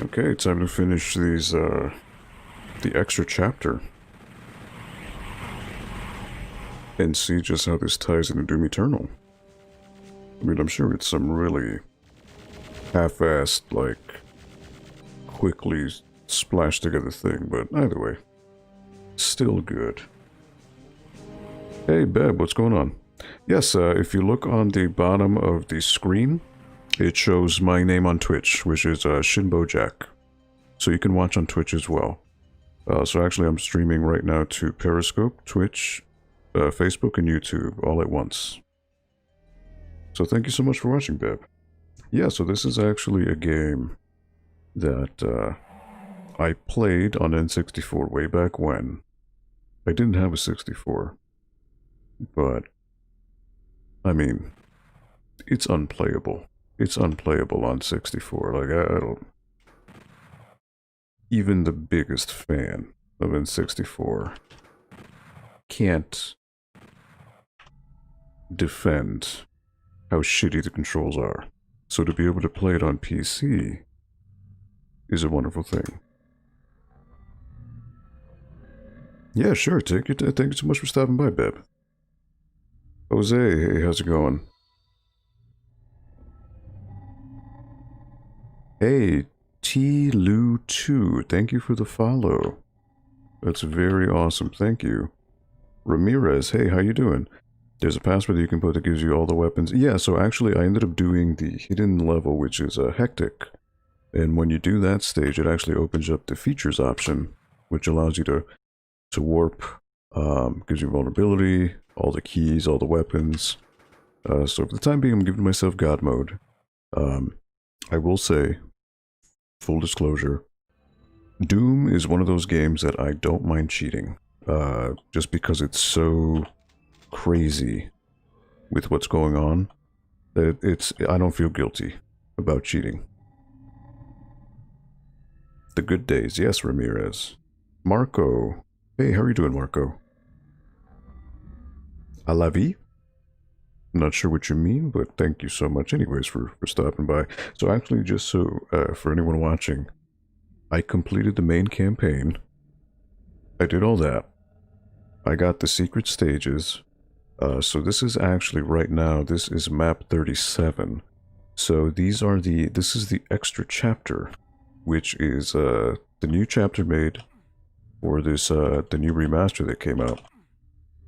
Okay, time to finish these, the extra chapter. And see just how this ties into Doom Eternal. I mean, I'm sure it's some really half-assed, like, quickly splashed together thing, but either way, still good. Hey, Beb, what's going on? Yes, if you look on the bottom of the screen, it shows my name on Twitch, which is Shinbo Jack. So you can watch on Twitch as well. So actually, I'm streaming right now to Periscope, Twitch, Facebook, and YouTube all at once. So thank you so much for watching, Beb. Yeah, so this is actually a game that I played on N64 way back when. I didn't have a 64, but I mean, it's unplayable. It's unplayable on 64. Like, I don't... Even the biggest fan of N64 can't defend how shitty the controls are. So to be able to play it on PC is a wonderful thing. Yeah, sure, take it. Thank you so much for stopping by, Beb. Jose, hey, how's it going? Hey, T-Lu2, thank you for the follow. That's very awesome, thank you. Ramirez, hey, how you doing? There's a password that you can put that gives you all the weapons. Yeah, so actually I ended up doing the hidden level, which is Hectic. And when you do that stage, it actually opens up the features option, which allows you to warp, gives you vulnerability, all the keys, all the weapons. So for the time being, I'm giving myself God mode. I will say, full disclosure, Doom is one of those games that I don't mind cheating. Just because it's so crazy with what's going on, that I don't feel guilty about cheating. The good days, yes, Ramirez. Marco. Hey, how are you doing, Marco? A la vie? I'm not sure what you mean, but thank you so much anyways for stopping by. So actually, just so, for anyone watching, I completed the main campaign. I did all that. I got the secret stages. So this is actually, right now, this is map 37. So this is the extra chapter, which is, the new chapter made for this, the new remaster that came out.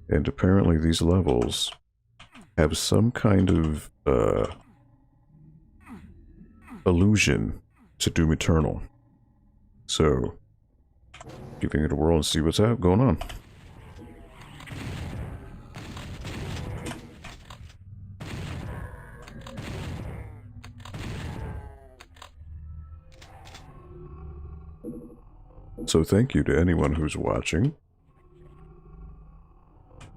And apparently these levels have some kind of, allusion to Doom Eternal. So, giving it a whirl and see what's going on. So thank you to anyone who's watching.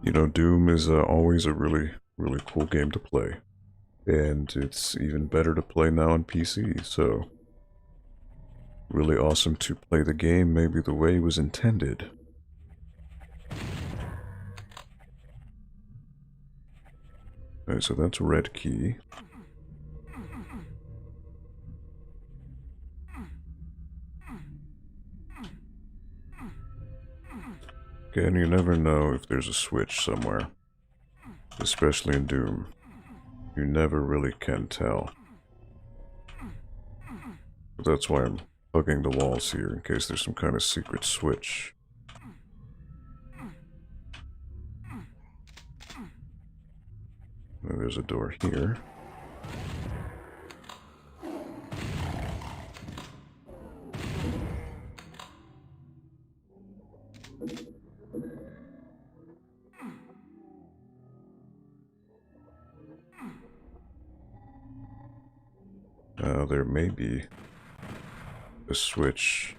You know, Doom is always a really, really cool game to play. And it's even better to play now on PC, so... really awesome to play the game maybe the way it was intended. Alright, so that's red key. Okay, and you never know if there's a switch somewhere. Especially in Doom. You never really can tell. But that's why I'm hugging the walls here, in case there's some kind of secret switch. And there's a door here. There may be a switch.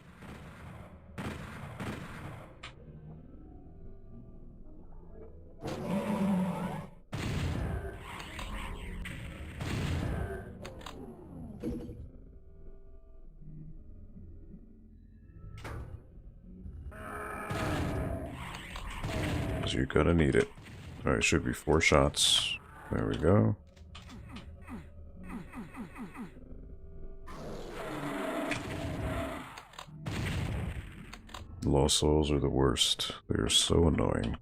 Because you're gonna need it. Alright, should be 4 shots. There we go. Lost souls are the worst. They're so annoying.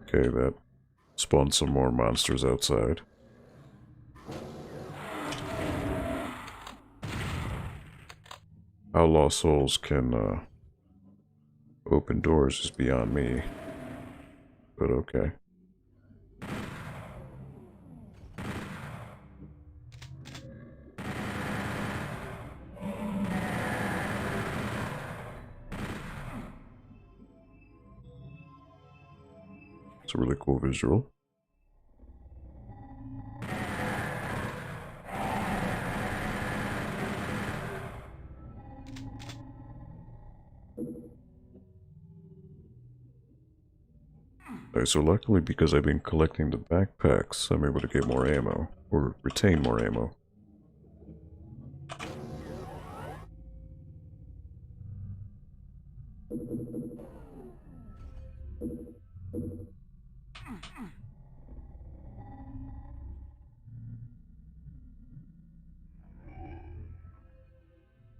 Okay, that spawned some more monsters outside. How Lost Souls can open doors is beyond me. But okay. It's a really cool visual. Alright, so luckily because I've been collecting the backpacks, I'm able to get more ammo, or retain more ammo.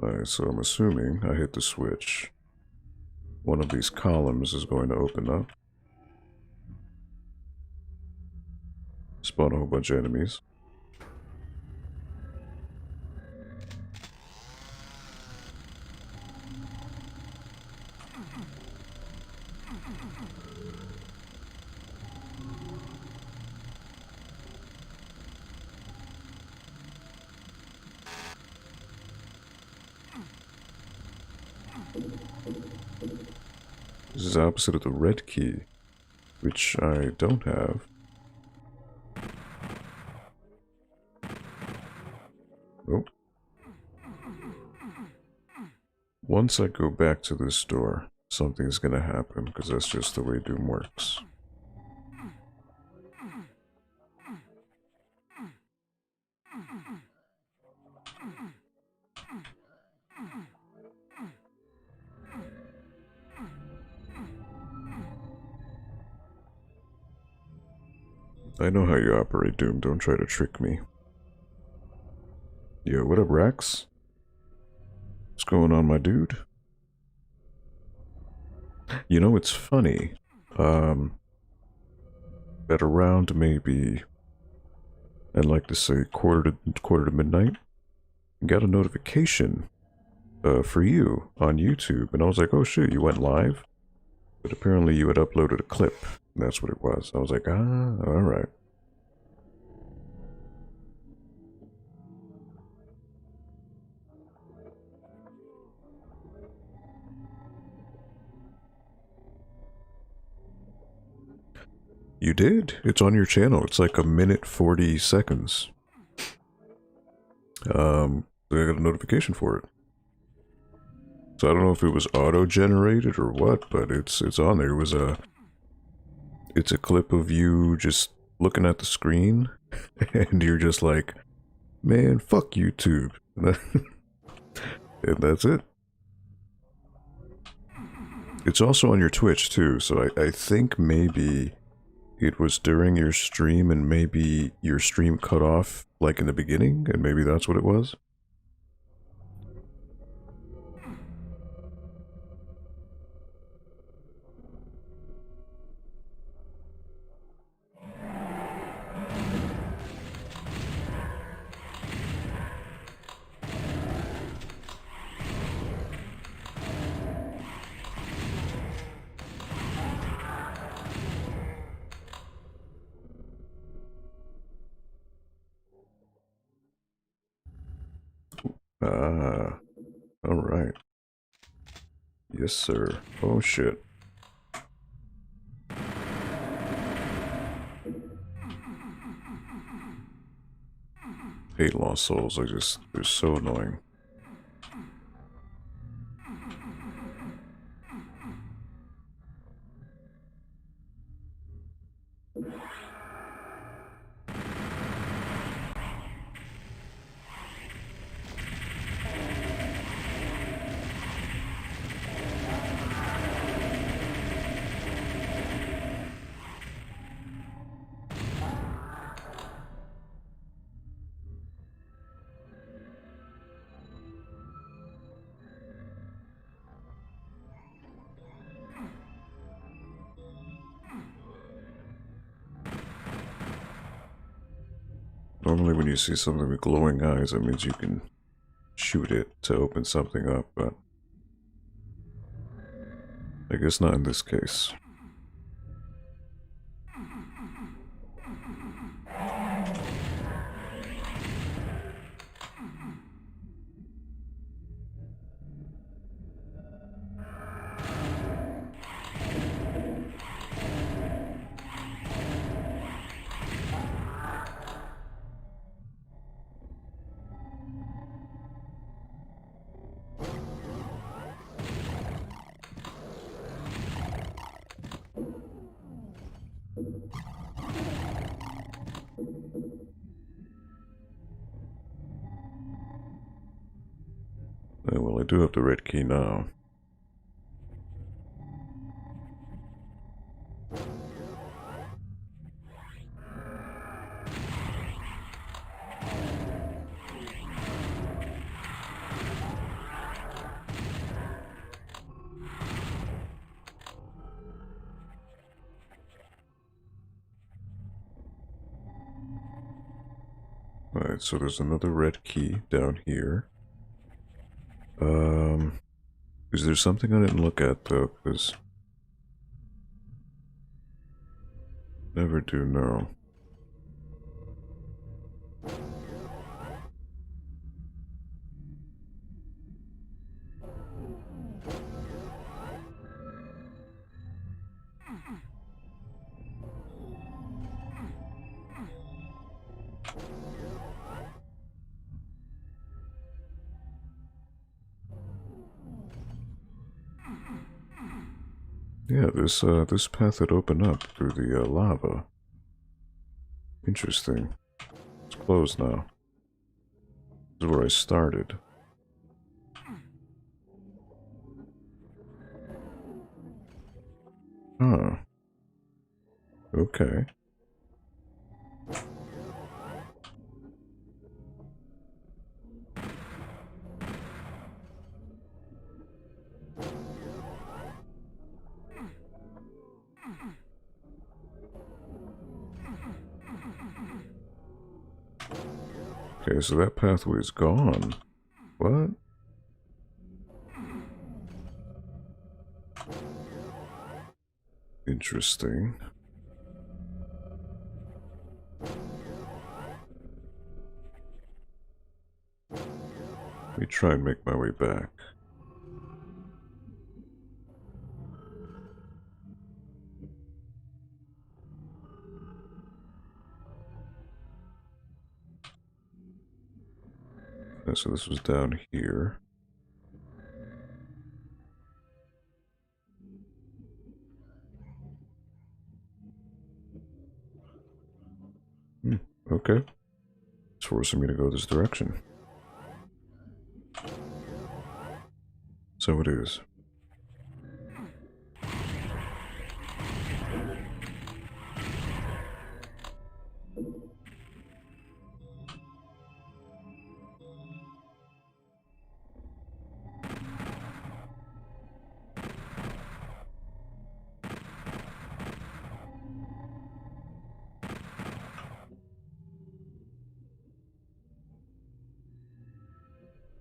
Alright, so I'm assuming I hit the switch. One of these columns is going to open up. Spawn a whole bunch of enemies. This is opposite of the red key, which I don't have. Nope. Once I go back to this door, something's gonna happen, because that's just the way Doom works. I know how you operate, Doom. Don't try to trick me. Yo, what up, Rax? What's going on, my dude? You know, it's funny. At around maybe, I'd like to say quarter to midnight, I got a notification for you on YouTube, and I was like, oh shit, you went live? But apparently you had uploaded a clip, and that's what it was. I was like, ah, alright. You did. It's on your channel. It's like 1 minute 40 seconds. I got a notification for it. So I don't know if it was auto-generated or what, but it's on there. It's a clip of you just looking at the screen, and you're just like, man, fuck YouTube. And that's it. It's also on your Twitch too, so I think maybe it was during your stream, and maybe your stream cut off like in the beginning, and maybe that's what it was. Ah, alright. Yes, sir. Oh, shit. Hate Lost Souls, they're so annoying. normally when you see something with glowing eyes, that means you can shoot it to open something up, but I guess not in this case. Well, I do have the red key now. Alright, so there's another red key down here. Is there something I didn't look at though? Because never do know. Yeah, this path had opened up through the lava. Interesting. It's closed now. This is where I started. Huh. Okay. Okay, so that pathway is gone. What? Interesting. Let me try and make my way back. Okay, so this was down here. Okay. It's forcing me to go this direction. So it is.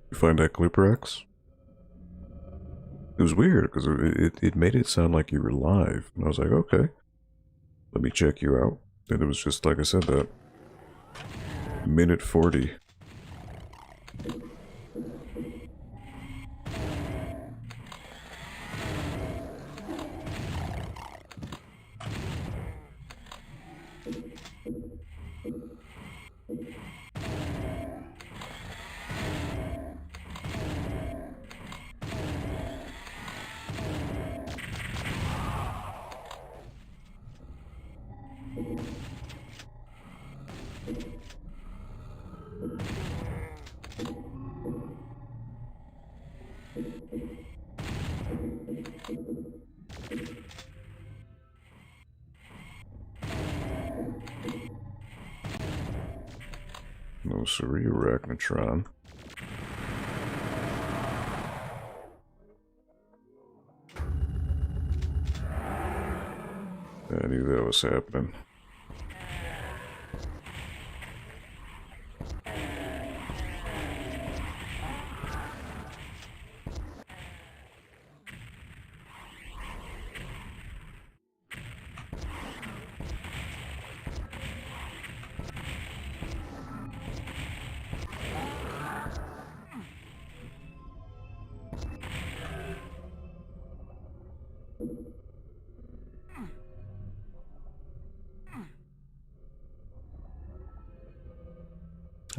You find that Clipper X? It was weird because it made it sound like you were live. And I was like, okay, let me check you out. And it was just like I said, that minute 40. No siree, Arachnotron. I knew that was happening.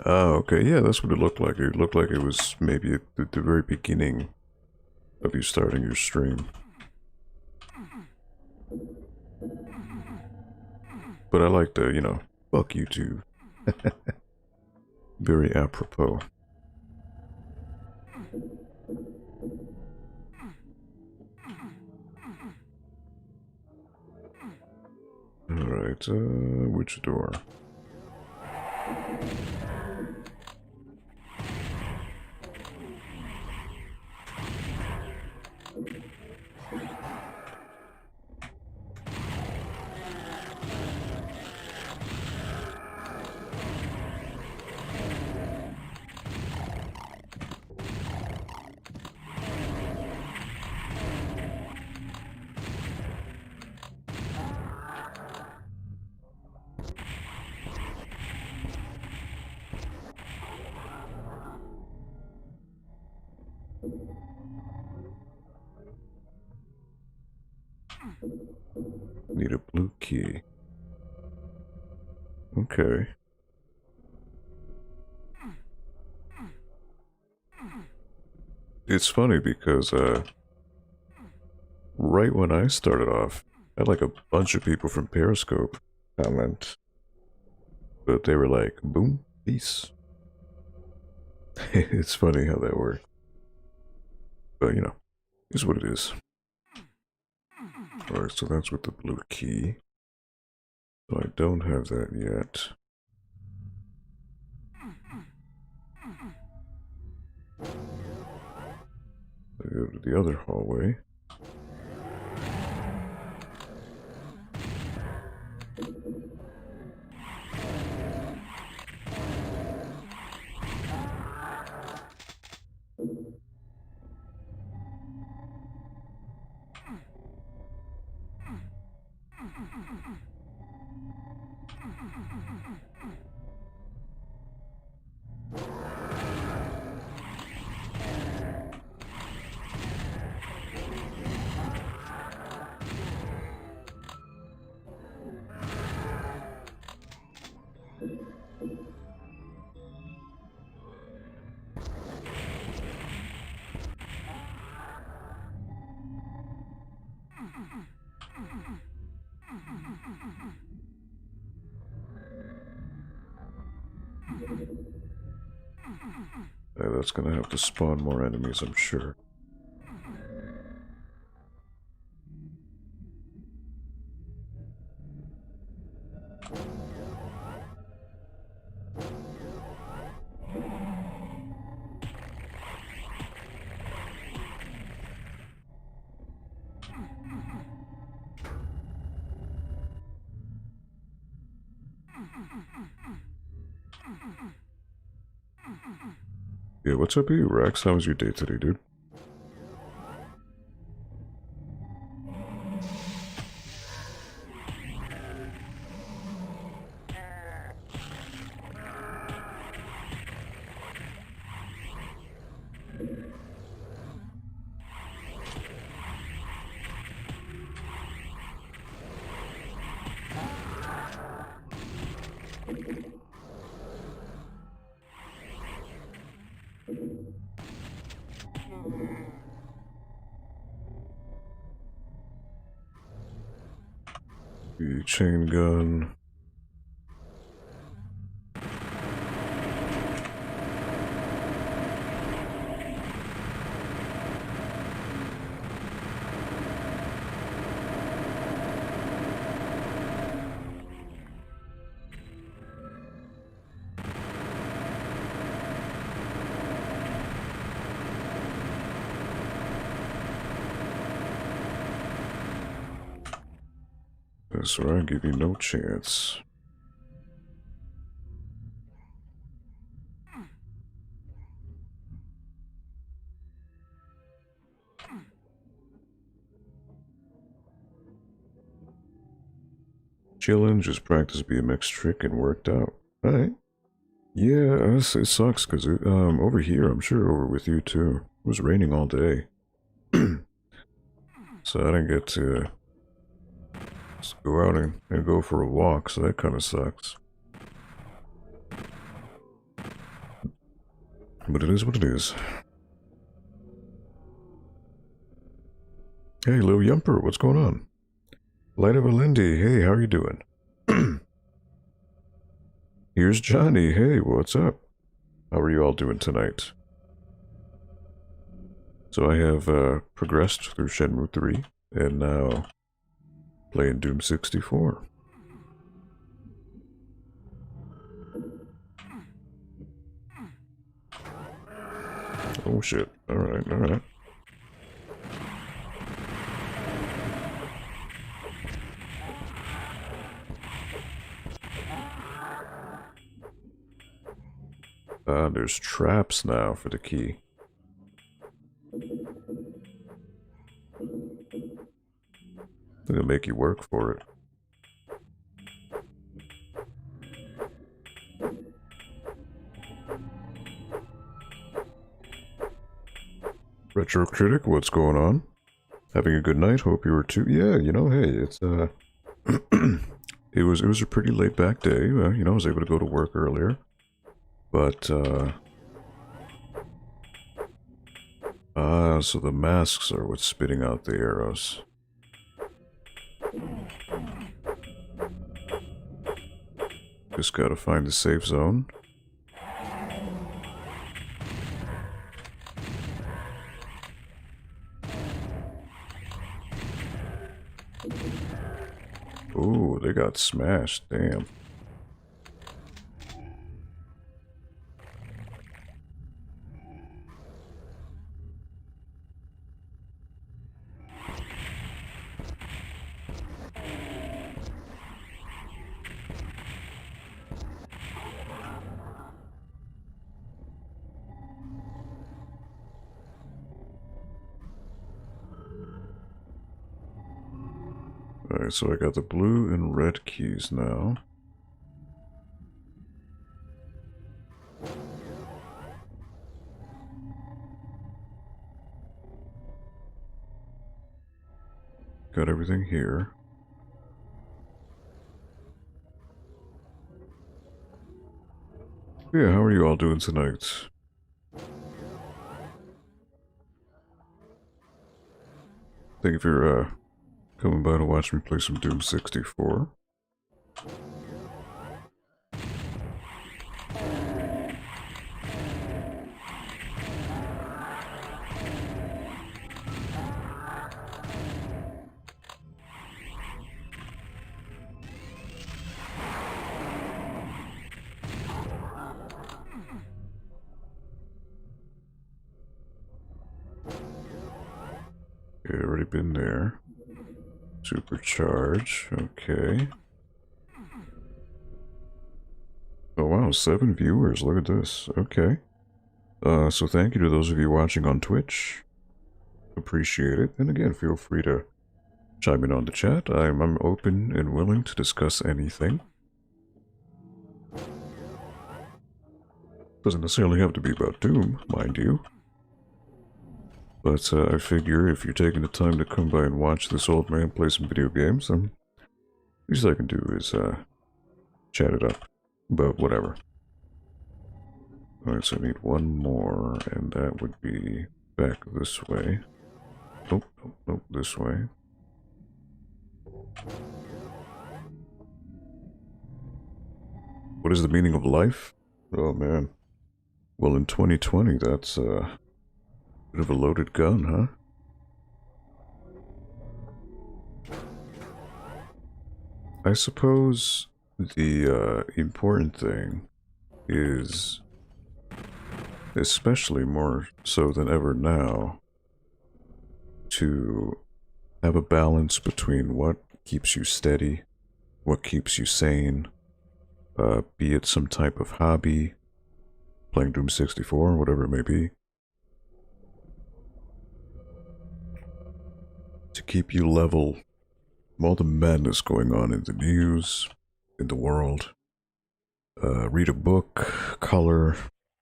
Oh, okay. Yeah, that's what it looked like. It looked like it was maybe at the very beginning of you starting your stream. But I like the, fuck YouTube. Very apropos. Alright, which door? Need a blue key. Okay. It's funny because, right when I started off, I had like a bunch of people from Periscope comment. But they were like, boom, peace. It's funny how that worked. But, is what it is. Alright, so that's with the blue key. So I don't have that yet. I go to the other hallway. That's gonna have to spawn more enemies, I'm sure. Yeah, what's up with you, Rex? How was your day today, dude? The chain gun. That's right, I give you no chance. Chillin', just practice BMX trick and worked out. Alright. Yeah, it sucks because over here, I'm sure over with you too. It was raining all day. so I didn't get to just go out and go for a walk, so that kind of sucks. But it is what it is. Hey, Lil Yumper, what's going on? Light of a Lindy, hey, how are you doing? Here's Johnny, hey, what's up? How are you all doing tonight? So I have progressed through Shenmue 3, and now playing Doom 64. Oh shit, alright, alright. There's traps now for the key. They'll make you work for it. Retro Critic, what's going on? Having a good night? Hope you were too. Yeah, you know, hey, it's it was a pretty laid back day. You know, I was able to go to work earlier, but so the masks are what's spitting out the arrows. Just gotta find the safe zone. Ooh, they got smashed, damn. Alright, so I got the blue and red keys now. Got everything here. Yeah, how are you all doing tonight? Thank you for coming by to watch me play some Doom 64. Yeah, already been there. Supercharge, okay. Oh wow, 7 viewers, look at this, okay. So thank you to those of you watching on Twitch. Appreciate it, and again, feel free to chime in on the chat. I'm open and willing to discuss anything. Doesn't necessarily have to be about Doom, mind you. But I figure if you're taking the time to come by and watch this old man play some video games, then least I can do is chat it up about whatever. Alright, so I need one more, and that would be back this way. Oh, oh, oh, this way. What is the meaning of life? Oh man. Well, in 2020, that's a bit of a loaded gun, huh? I suppose the important thing is, especially more so than ever now, to have a balance between what keeps you steady, what keeps you sane, be it some type of hobby, playing Doom 64, whatever it may be, to keep you level from all the madness going on in the news, in the world. Read a book, color,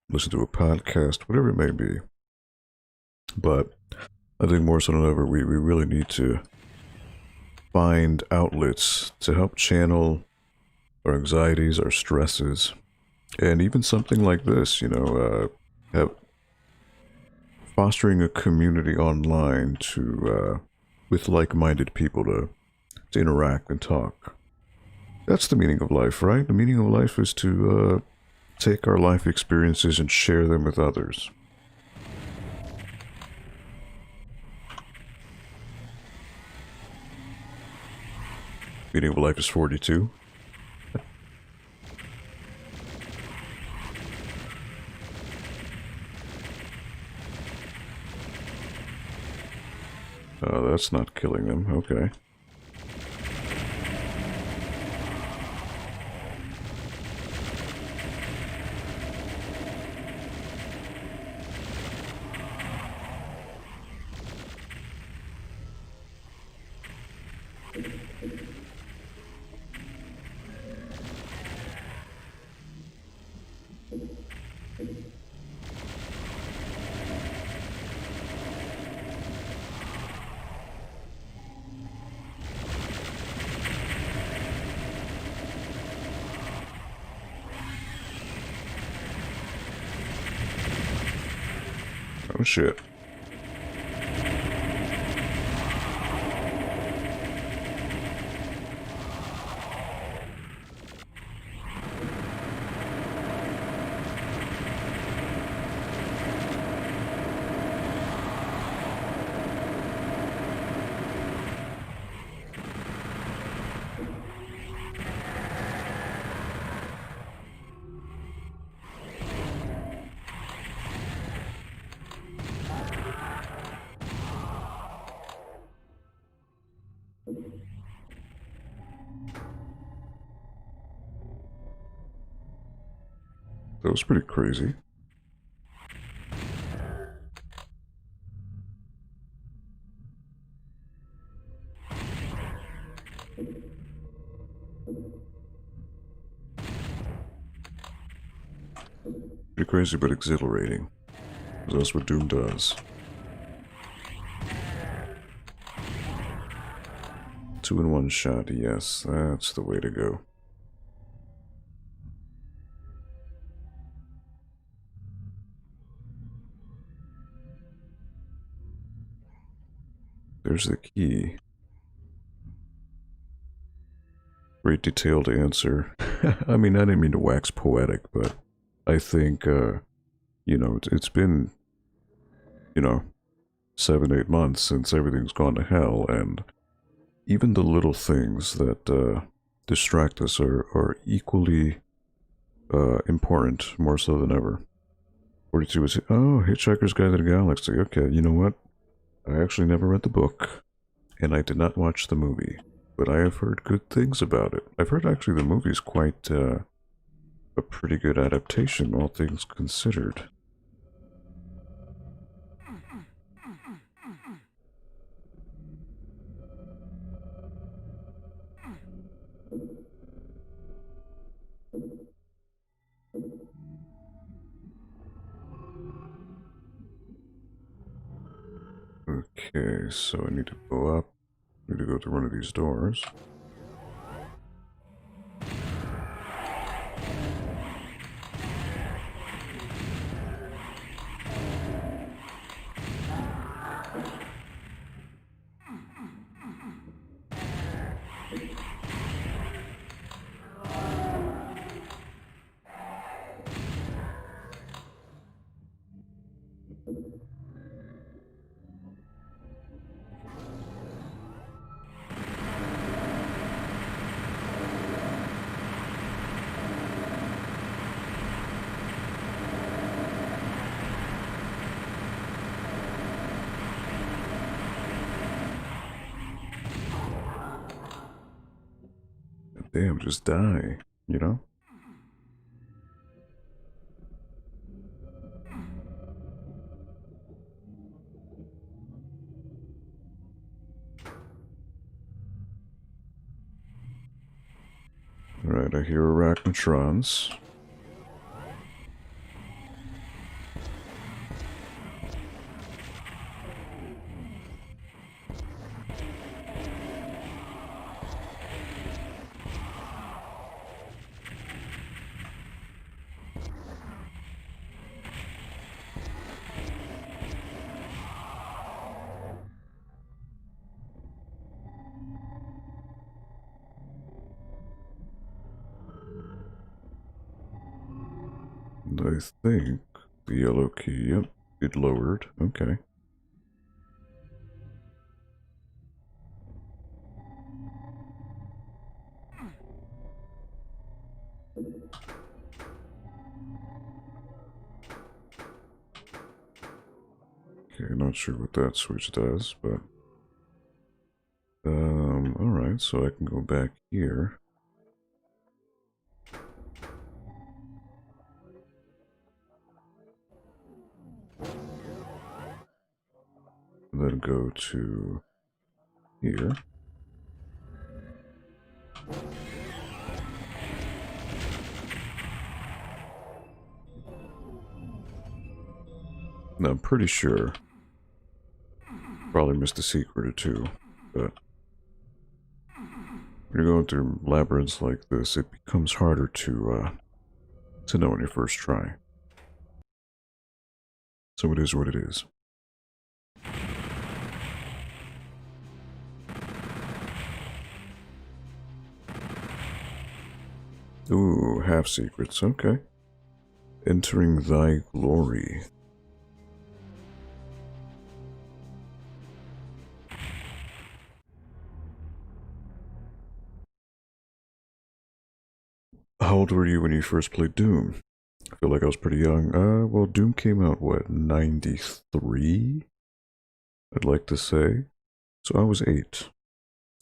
listen to a podcast, whatever it may be. But I think more so than ever, we really need to find outlets to help channel our anxieties, our stresses, and even something like this, you know, have fostering a community online to with like-minded people to interact and talk. That's the meaning of life, right? The meaning of life is to take our life experiences and share them with others. Meaning of life is 42. That's not killing them. Okay. Oh shit. That was pretty crazy. Pretty crazy but exhilarating. Because that's what Doom does. 2 in 1 shot, yes, that's the way to go. There's the key. Great detailed answer. I mean, I didn't mean to wax poetic, but I think, you know, it's been, you know, 7, 8 months since everything's gone to hell, and even the little things that distract us are equally important, more so than ever. 42 was, oh, Hitchhiker's Guide to the Galaxy. Okay, you know what? I actually never read the book, and I did not watch the movie, but I have heard good things about it. I've heard actually the movie's quite a pretty good adaptation, all things considered. Okay, so I need to go up. I need to go through one of these doors. Damn, just die, you know? Alright, I hear arachnotrons. I think the yellow key, yep, it lowered. Okay. Okay, not sure what that switch does, but alright, so I can go back here. And then go to here. Now, I'm pretty sure. Probably missed a secret or two, but when you're going through labyrinths like this, it becomes harder to know on your first try. So it is what it is. Ooh, half secrets, okay. Entering thy glory. How old were you when you first played Doom? I feel like I was pretty young. Well, Doom came out, what, 93? I'd like to say. So I was 8.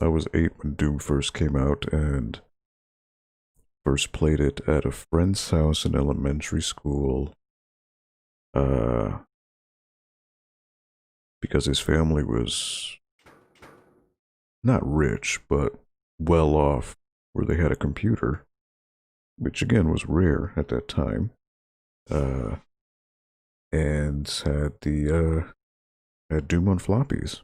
I was 8 when Doom first came out, and first played it at a friend's house in elementary school. Because his family was not rich, but well off, where they had a computer, which again was rare at that time. And had Doom on floppies.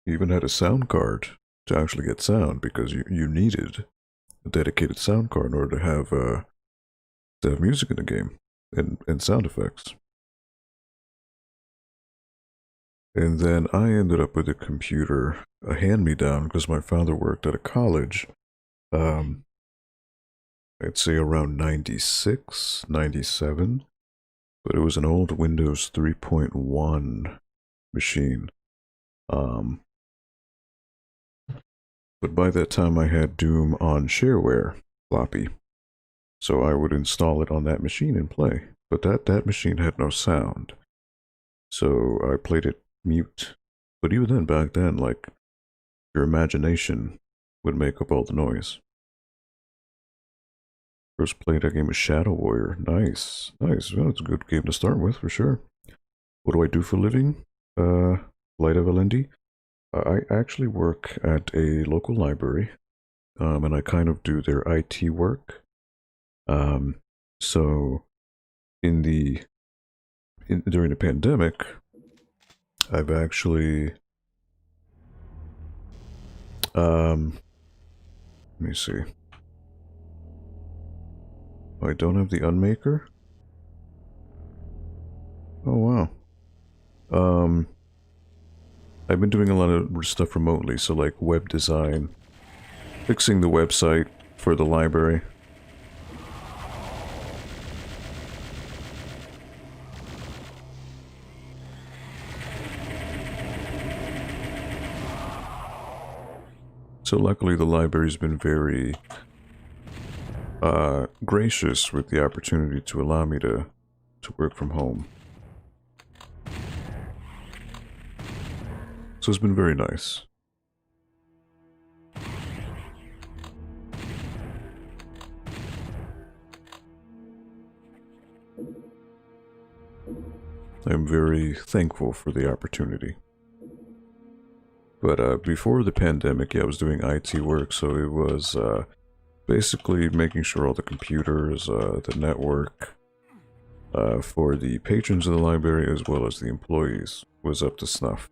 He even had a sound card to actually get sound, because you needed a dedicated sound card in order to have music in the game and sound effects. And then I ended up with a computer, a hand-me-down, because my father worked at a college. I'd say around 96, 97, but it was an old Windows 3.1 machine. But by that time I had Doom on shareware floppy, so I would install it on that machine and play. But that machine had no sound, so I played it mute. But even then, back then, like, your imagination would make up all the noise. First played that game was Shadow Warrior. Nice, nice. Well, it's a good game to start with for sure. What do I do for a living? Light of Alendi. I actually work at a local library, and I kind of do their IT work. So during the pandemic, I've actually let me see. Oh, I don't have the Unmaker. Oh wow. I've been doing a lot of stuff remotely, so like web design, fixing the website for the library. So luckily the library's been very gracious with the opportunity to allow me to work from home. So it's been very nice. I'm very thankful for the opportunity. But before the pandemic, yeah, I was doing IT work, so it was basically making sure all the computers, the network, for the patrons of the library as well as the employees was up to snuff.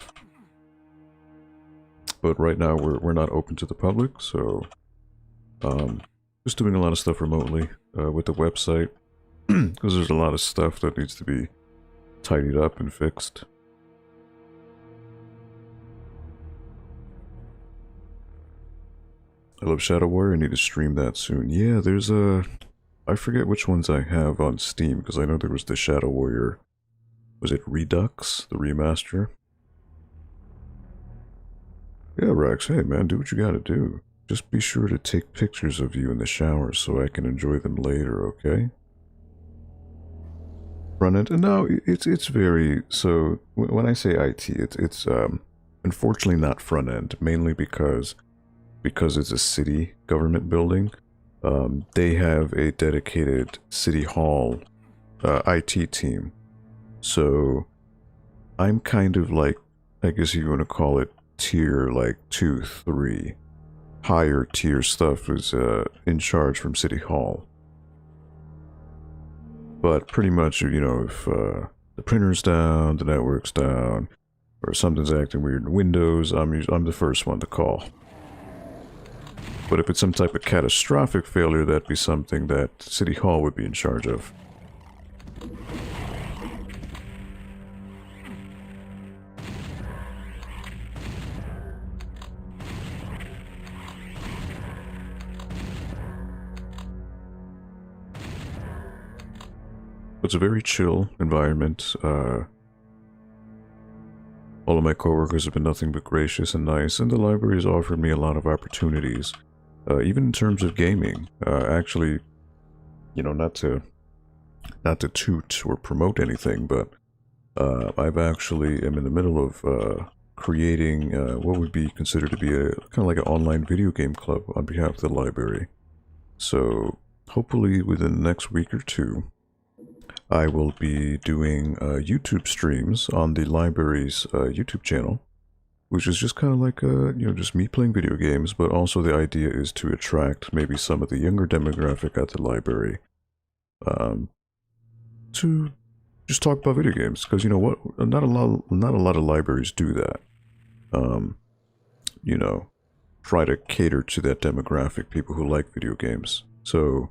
But right now we're not open to the public, so just doing a lot of stuff remotely with the website, because there's a lot of stuff that needs to be tidied up and fixed. I love Shadow Warrior. I need to stream that soon. Yeah, there's a... I forget which ones I have on Steam, because I know there was the Shadow Warrior. Was it Redux, the remaster? Yeah, Rex, hey man, do what you gotta do. Just be sure to take pictures of you in the shower so I can enjoy them later, okay? Front end? No, it's very... So, when I say IT, it's unfortunately not front end, mainly because it's a city government building. They have a dedicated city hall IT team. So I'm kind of like, I guess you want to call it tier like 2, 3. Higher tier stuff is in charge from City Hall. But pretty much, you know, if the printer's down, the network's down, or something's acting weird in Windows, I'm the first one to call. But if it's some type of catastrophic failure, that'd be something that City Hall would be in charge of. It's a very chill environment. All of my coworkers have been nothing but gracious and nice, and the library has offered me a lot of opportunities, even in terms of gaming. Actually, you know, not to toot or promote anything, but I've actually am in the middle of creating what would be considered to be a kind of like an online video game club on behalf of the library. So hopefully within the next week or two, I will be doing YouTube streams on the library's YouTube channel, which is just kind of like, you know, just me playing video games, but also the idea is to attract maybe some of the younger demographic at the library to just talk about video games, because you know what, not a lot of libraries do that. You know, try to cater to that demographic, people who like video games. So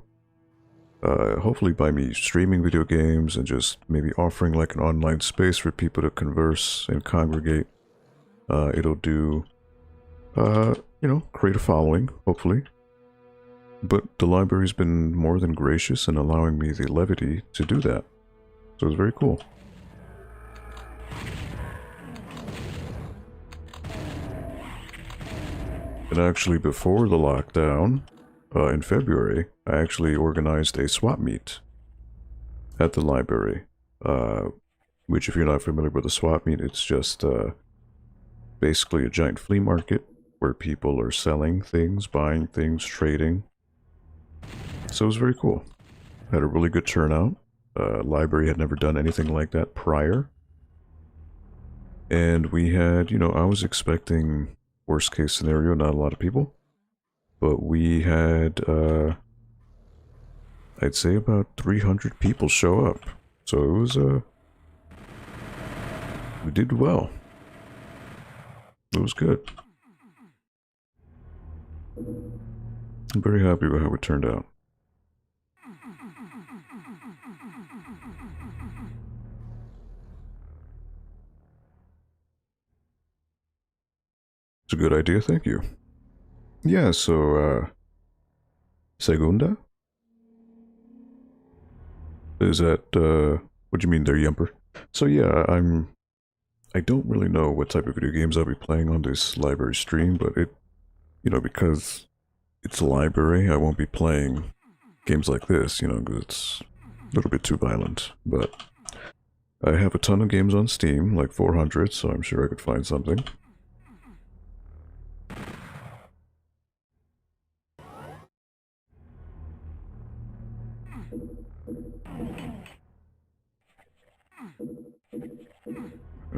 hopefully by me streaming video games and just maybe offering like an online space for people to converse and congregate, it'll do, you know, create a following, hopefully. But the library's been more than gracious in allowing me the levity to do that. So it's very cool. And actually before the lockdown, in February, I actually organized a swap meet at the library, which if you're not familiar with a swap meet, it's just basically a giant flea market where people are selling things, buying things, trading. So it was very cool. Had a really good turnout. Library had never done anything like that prior. And we had, you know, I was expecting worst case scenario, not a lot of people. But we had, I'd say about 300 people show up. So it was, we did well. It was good. I'm very happy with how it turned out. It's a good idea, thank you. Yeah, so, Segunda? Is that, what do you mean there, Yumper? So yeah, I don't really know what type of video games I'll be playing on this library stream, but it, you know, because it's a library, I won't be playing games like this, you know, because it's a little bit too violent, but I have a ton of games on Steam, like 400, so I'm sure I could find something.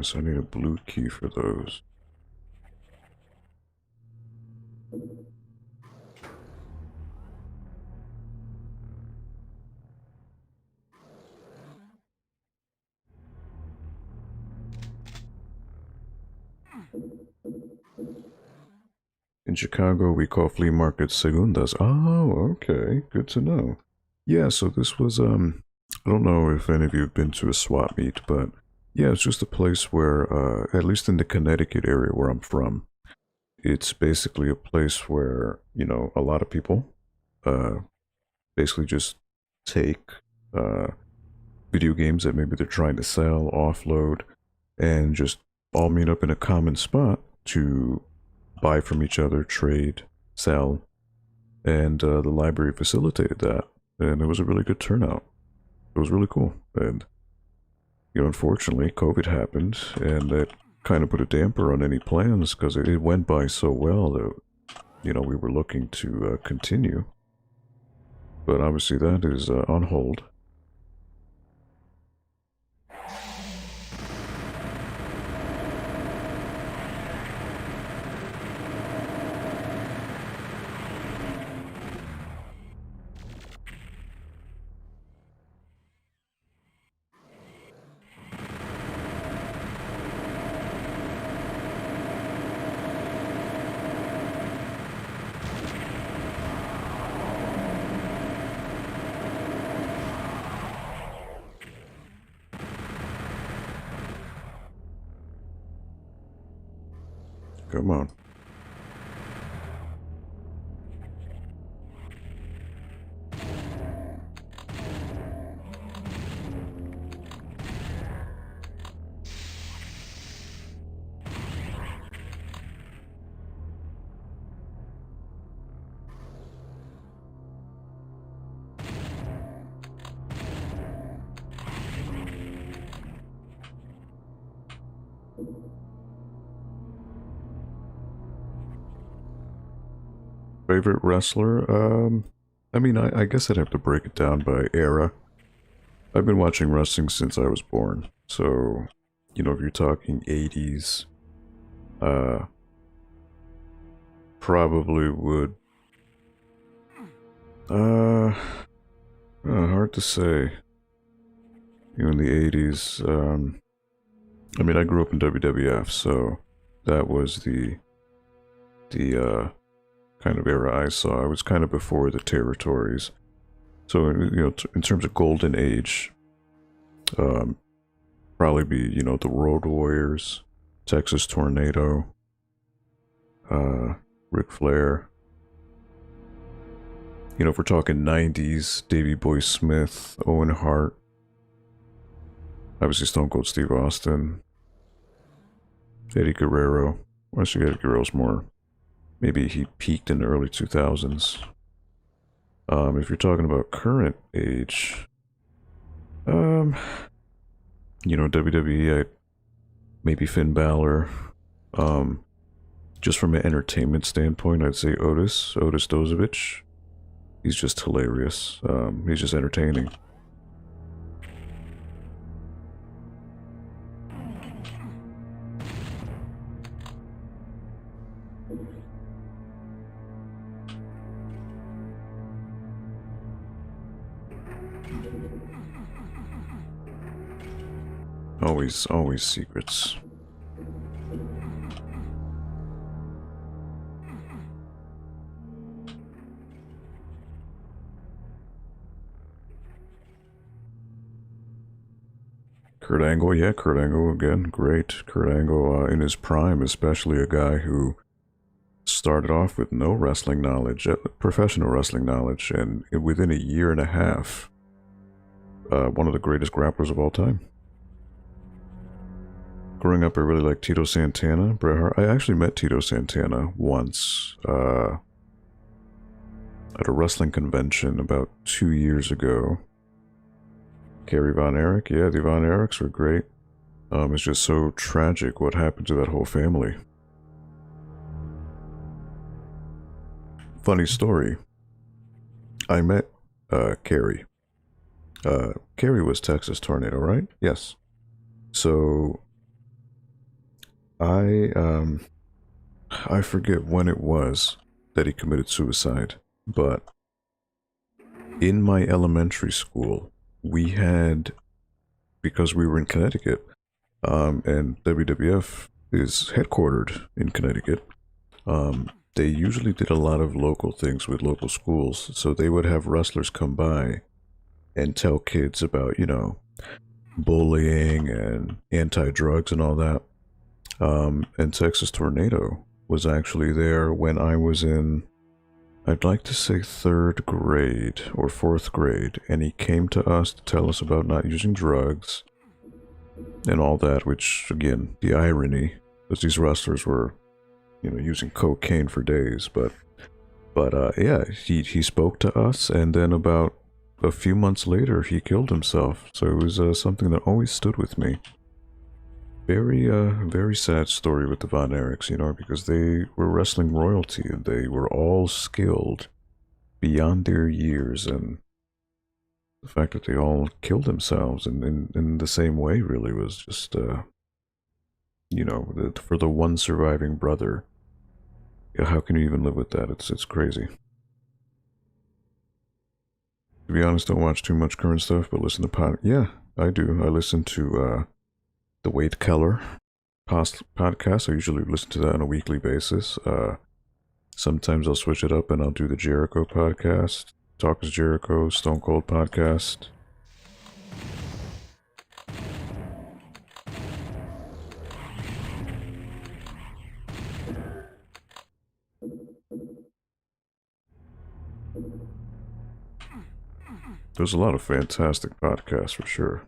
So I need a blue key for those. In Chicago, we call flea markets segundas. Oh, okay. Good to know. Yeah, so this was, I don't know if any of you have been to a swap meet, but yeah, it's just a place where, at least in the Connecticut area where I'm from, it's basically a place where, you know, a lot of people uh, basically just take uh, video games that maybe they're trying to sell, offload, and just all meet up in a common spot to buy from each other, trade, sell, and the library facilitated that, and it was a really good turnout. It was really cool, and you know, unfortunately, COVID happened, and that kind of put a damper on any plans because it went by so well that you know we were looking to continue, but obviously that is on hold. Come on. Favorite wrestler? I mean, I guess I'd have to break it down by era. I've been watching wrestling since I was born, so you know, if you're talking 80s, uh, probably would. Uh, hard to say. You know, in the 80s, I mean, I grew up in WWF, so that was the kind of era I saw. I was kind of before the territories. So, you know, in terms of golden age, um, probably be, you know, the Road Warriors, Texas Tornado, Ric Flair. You know, if we're talking 90s, Davey Boy Smith, Owen Hart, obviously Stone Cold Steve Austin, Eddie Guerrero. Well, actually, Eddie Guerrero's more. Maybe he peaked in the early 2000s. If you're talking about current age, you know, WWE, maybe Finn Balor. Just from an entertainment standpoint, I'd say Otis Dozovich. He's just hilarious. He's just entertaining. Always secrets. Kurt Angle, yeah, Kurt Angle again, great. Kurt Angle in his prime, especially a guy who started off with no wrestling knowledge, professional wrestling knowledge, and within a year and a half, one of the greatest grapplers of all time. Growing up, I really liked Tito Santana, Bret Hart. I actually met Tito Santana once at a wrestling convention about 2 years ago. Kerry Von Erich, yeah, the Von Erichs were great. It's just so tragic what happened to that whole family. Funny story. I met Kerry. Kerry was Texas Tornado, right? Yes. So I forget when it was that he committed suicide, but in my elementary school, we had, because we were in Connecticut, and WWF is headquartered in Connecticut, they usually did a lot of local things with local schools, so they would have wrestlers come by and tell kids about, you know, bullying and anti-drugs and all that. And Texas Tornado was actually there when I was in, I'd like to say 3rd grade or 4th grade, and he came to us to tell us about not using drugs and all that, which, again, the irony, because these wrestlers were, you know, using cocaine for days, but yeah, he spoke to us, and then about a few months later, he killed himself, so it was something that always stood with me. Very sad story with the Von Erichs, you know, because they were wrestling royalty, and they were all skilled beyond their years, and the fact that they all killed themselves in the same way really was just, you know, for the one surviving brother. Yeah, how can you even live with that? It's crazy. To be honest, don't watch too much current stuff, but listen to Yeah, I do. I listen to the Wade Keller podcast. I usually listen to that on a weekly basis. Sometimes I'll switch it up and I'll do the Jericho podcast, Talk is Jericho, Stone Cold podcast. There's a lot of fantastic podcasts for sure.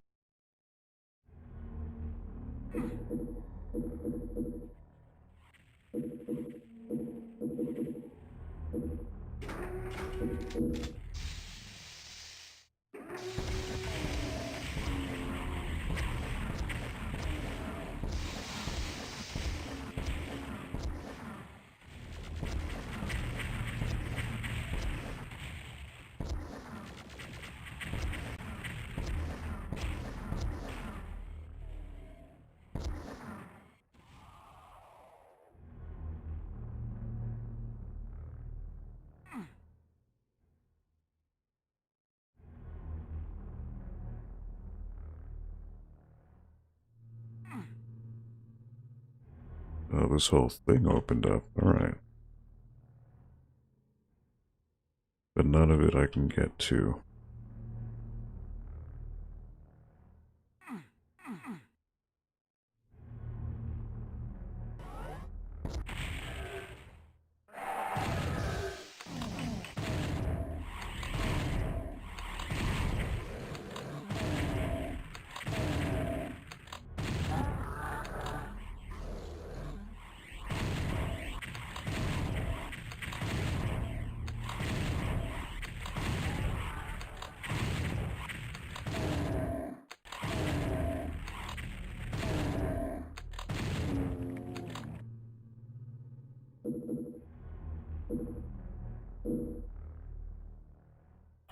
Oh, this whole thing opened up. Alright. But none of it I can get to.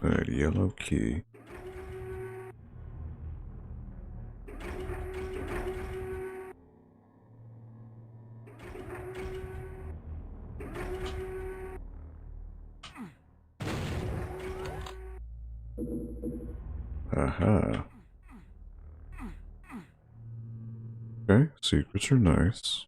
Alright, yellow key. Aha. Okay, secrets are nice.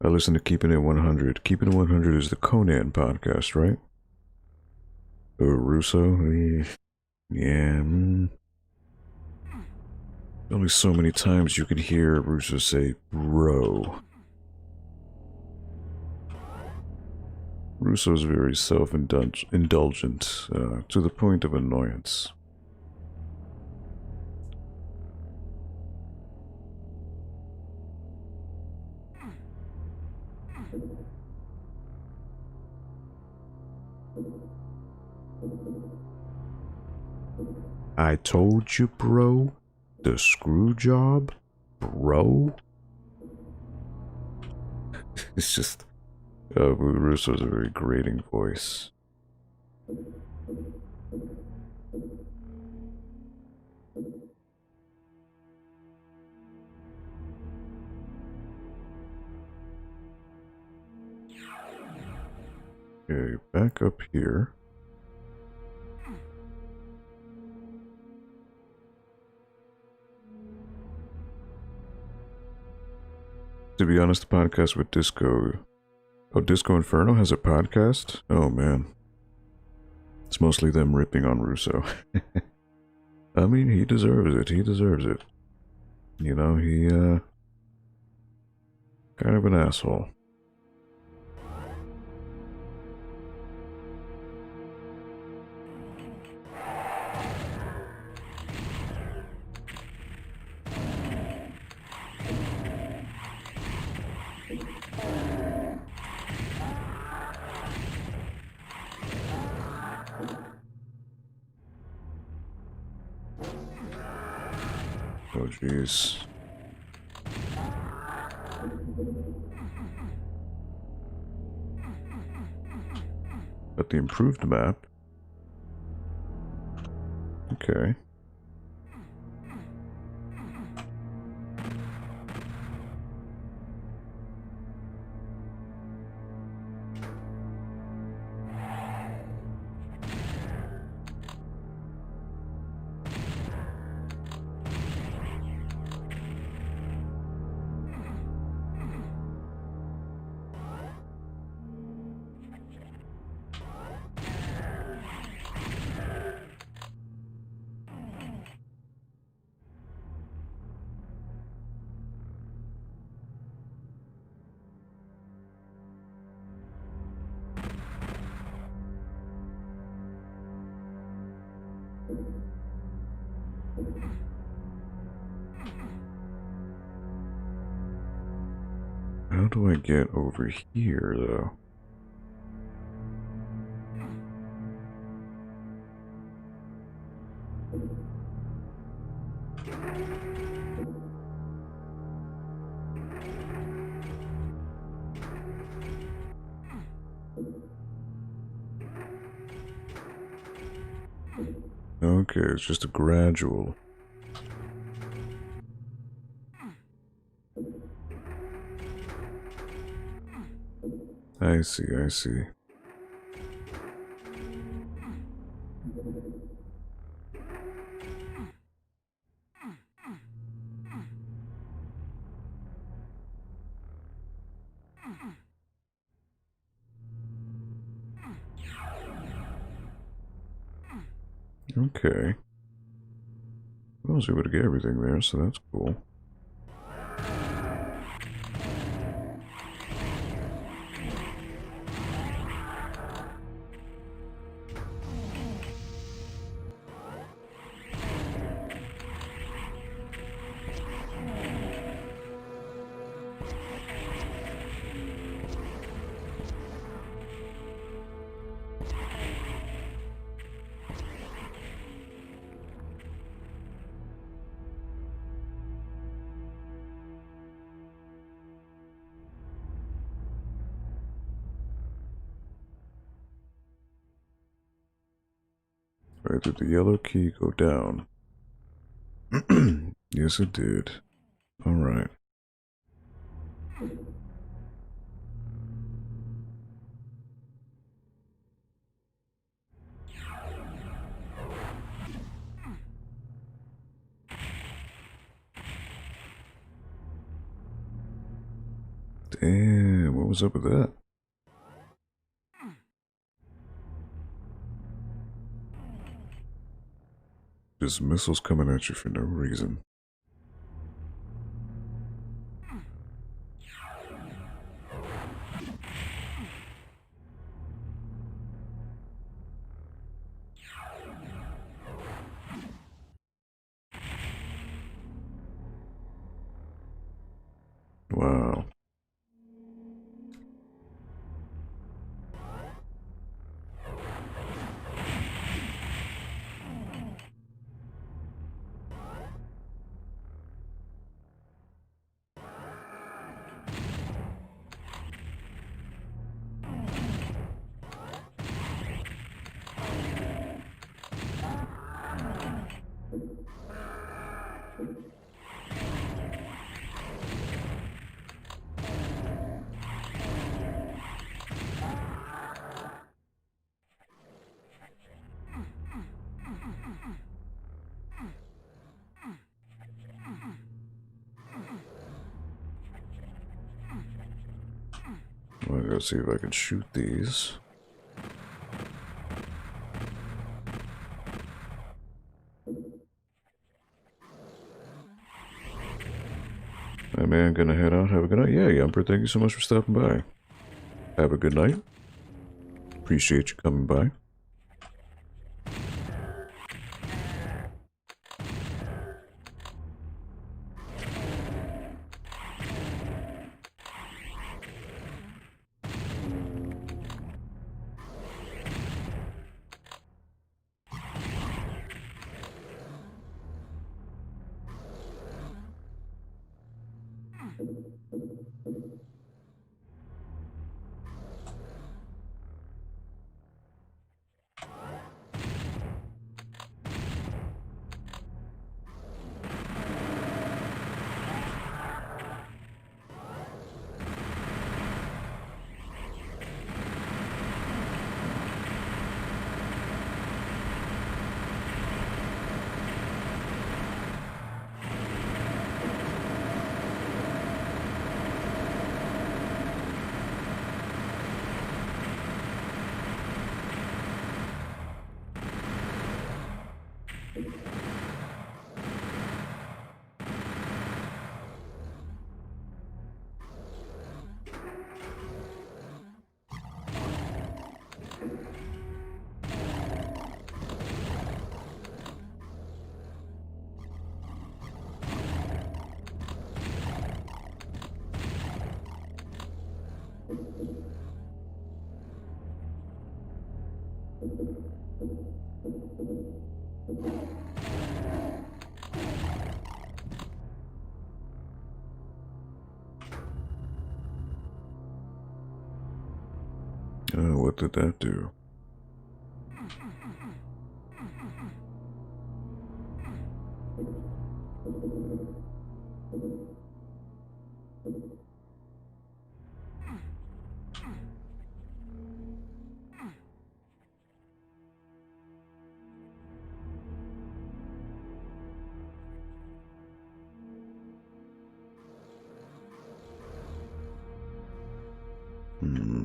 I listen to Keeping It 100. Keeping It 100 is the Conan podcast, right? Or Russo? Yeah. Only so many times you can hear Russo say, bro. Russo's very self-indulgent, to the point of annoyance. I told you, bro. The screw job, bro. It's just, Russo's a very grating voice. Okay, back up here. To be honest, the podcast with Disco... Oh, Disco Inferno has a podcast? Oh, man. It's mostly them ripping on Russo. I mean, he deserves it. He deserves it. You know, he, kind of an asshole. Oh, jeez. Got the improved map. Okay. How do I get over here, though? Okay, it's just a gradual. I see, I see. Okay. I was able to get everything there, so that's cool. Right, did the yellow key go down? Yes, it did. Alright. Damn, what was up with that? Just missiles coming at you for no reason. Wow. Well, I gotta see if I can shoot these. My man, gonna head out. Have a good night. Yeah, Yumper, thank you so much for stopping by. Have a good night. Appreciate you coming by. What did that do? Hmm.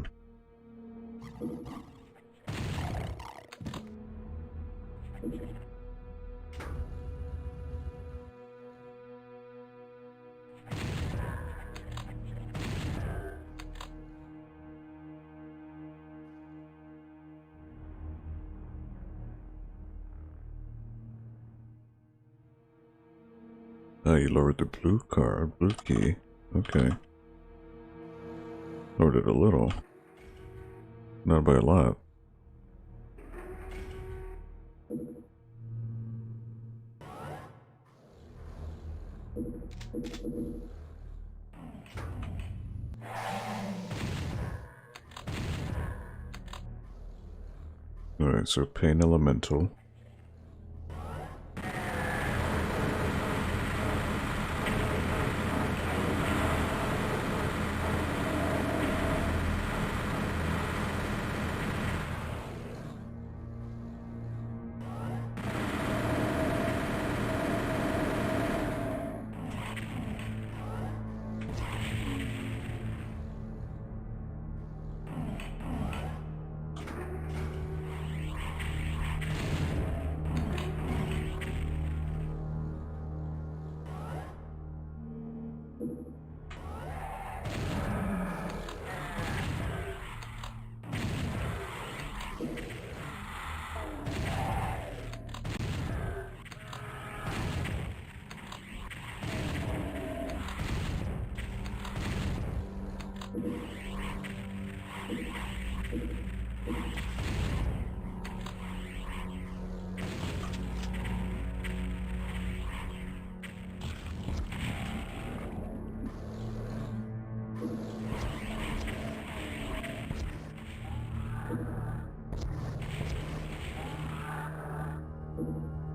Oh, you lowered the blue card, blue key. Okay. Lowered it a little. Not by a lot. Alright, so Pain Elemental.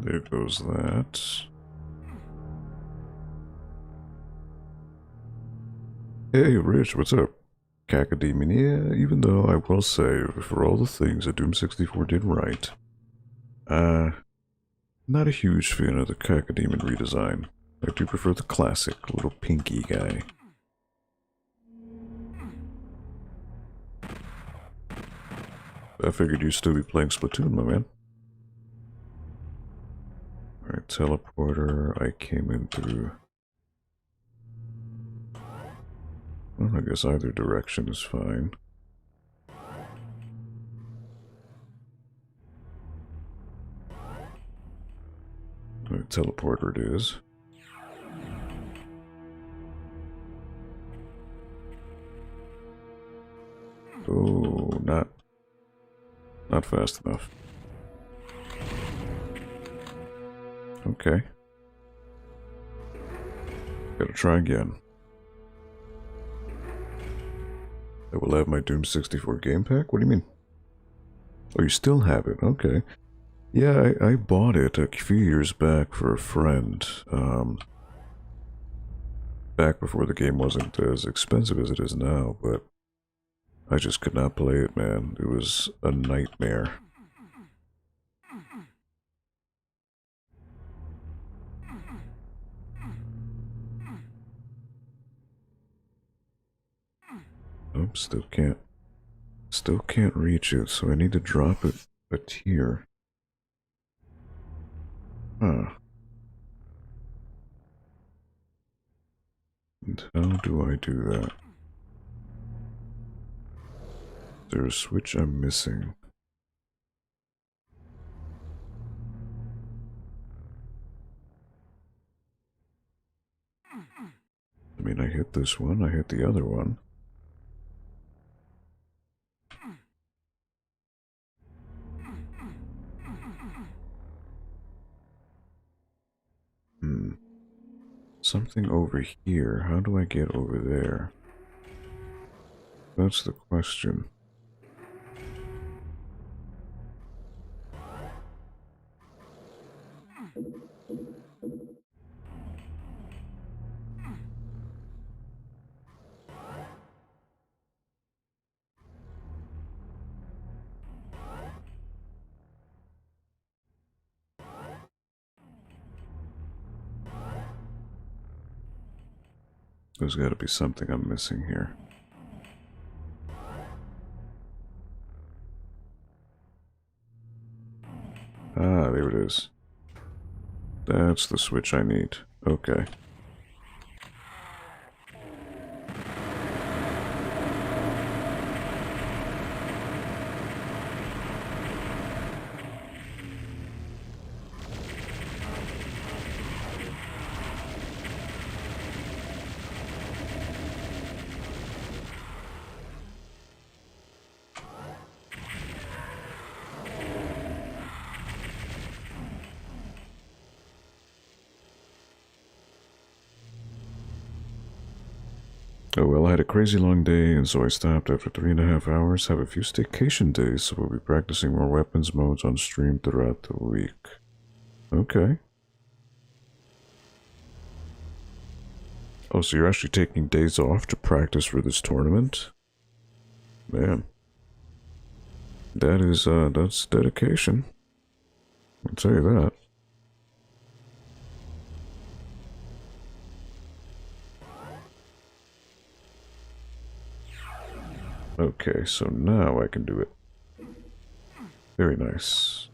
There goes that. Hey, Rich, what's up? Cacodemon, yeah, even though I will say, for all the things that Doom 64 did right, not a huge fan of the Cacodemon redesign. I do prefer the classic little pinky guy. I figured you'd still be playing Splatoon, my man. Alright, teleporter, I came in through I guess either direction is fine. Teleporter it is. Oh, not fast enough. Okay. Gotta try again. I will have my Doom 64 game pack? What do you mean? Oh, you still have it? Okay. Yeah, I bought it a few years back for a friend. Back before the game wasn't as expensive as it is now, but I just could not play it, man. It was a nightmare. Oh, still can't reach it, so I need to drop it a tier. Huh. And how do I do that? Is there a switch I'm missing? I mean, I hit this one, I hit the other one. Something over here. How do I get over there? That's the question. There's got to be something I'm missing here. Ah, there it is. That's the switch I need. Okay. Oh well, I had a crazy long day, and so I stopped after 3.5 hours. Have a few staycation days, so we'll be practicing more weapons modes on stream throughout the week. Okay. Oh, so you're actually taking days off to practice for this tournament? Man. That's dedication. I'll tell you that. Okay, so now I can do it. Very nice.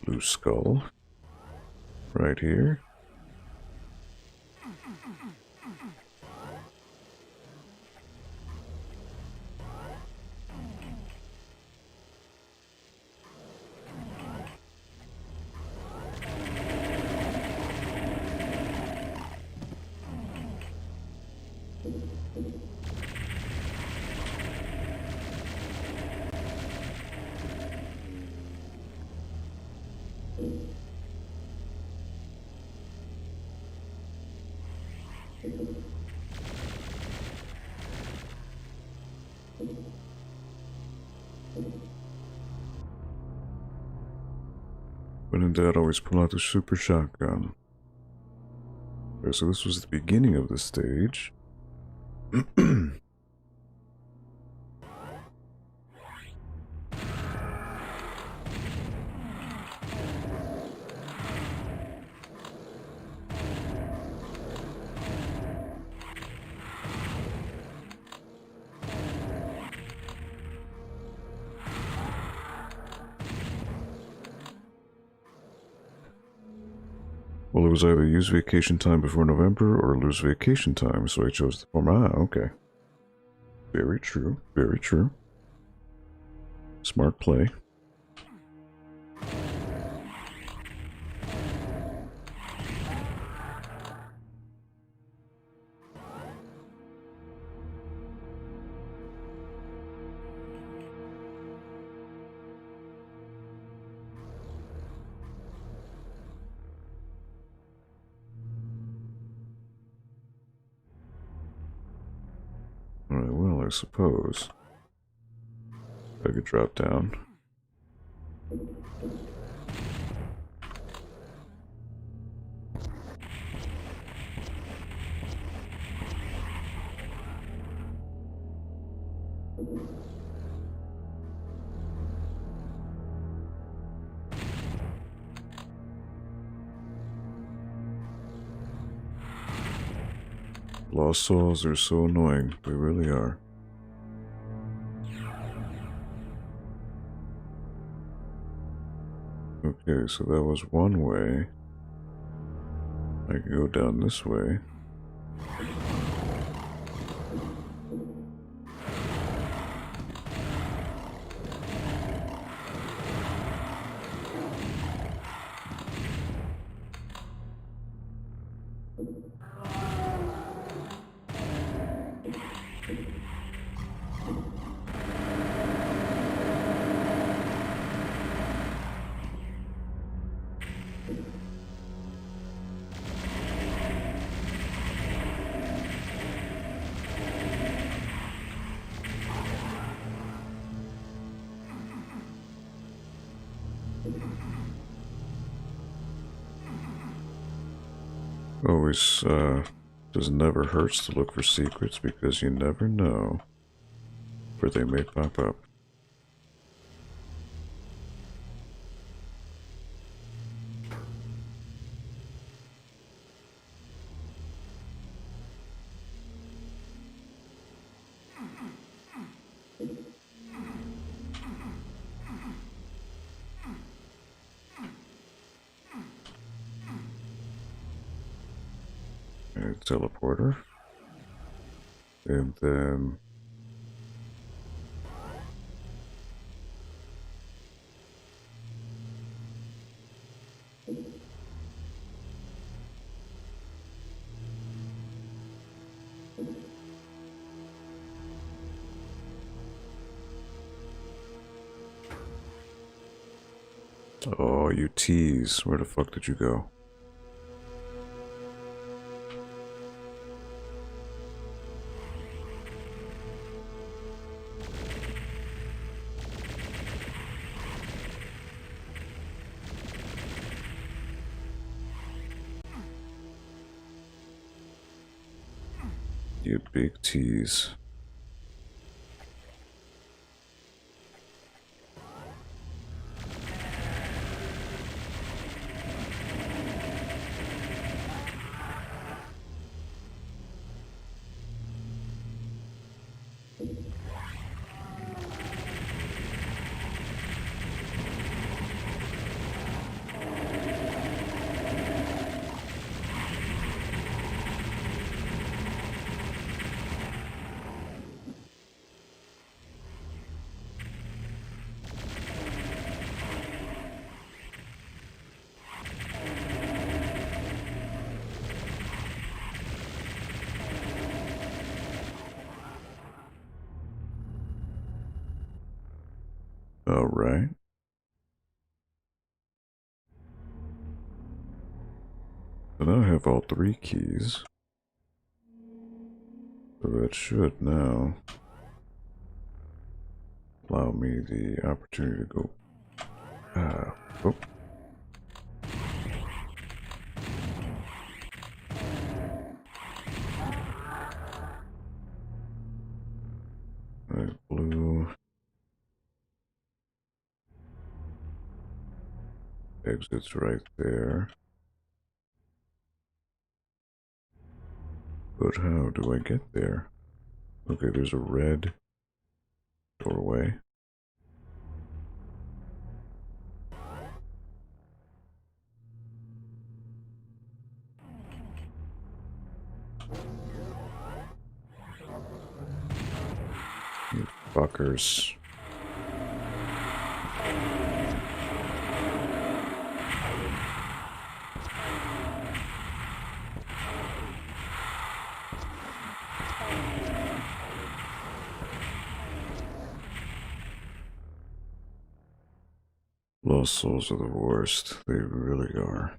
Blue skull. Right here. When in doubt, always pull out the super shotgun. Okay, so this was the beginning of the stage. it was either use vacation time before November or lose vacation time, so I chose the former. Ah, okay. Very true, very true. Smart play. Alright, well, I suppose I could drop down. Lost souls are so annoying. They really are. Okay, so that was one way. I can go down this way. Always, just never hurts to look for secrets because you never know where they may pop up. Okay, teleporter. And then oh, you tease. Where the fuck did you go? You big tease. Alright. So now I have all 3 keys. So that should now allow me the opportunity to go. Oh. Blue. Exits right there. But how do I get there? Okay, there's a red doorway. fuckers. Lost souls are the worst. They really are.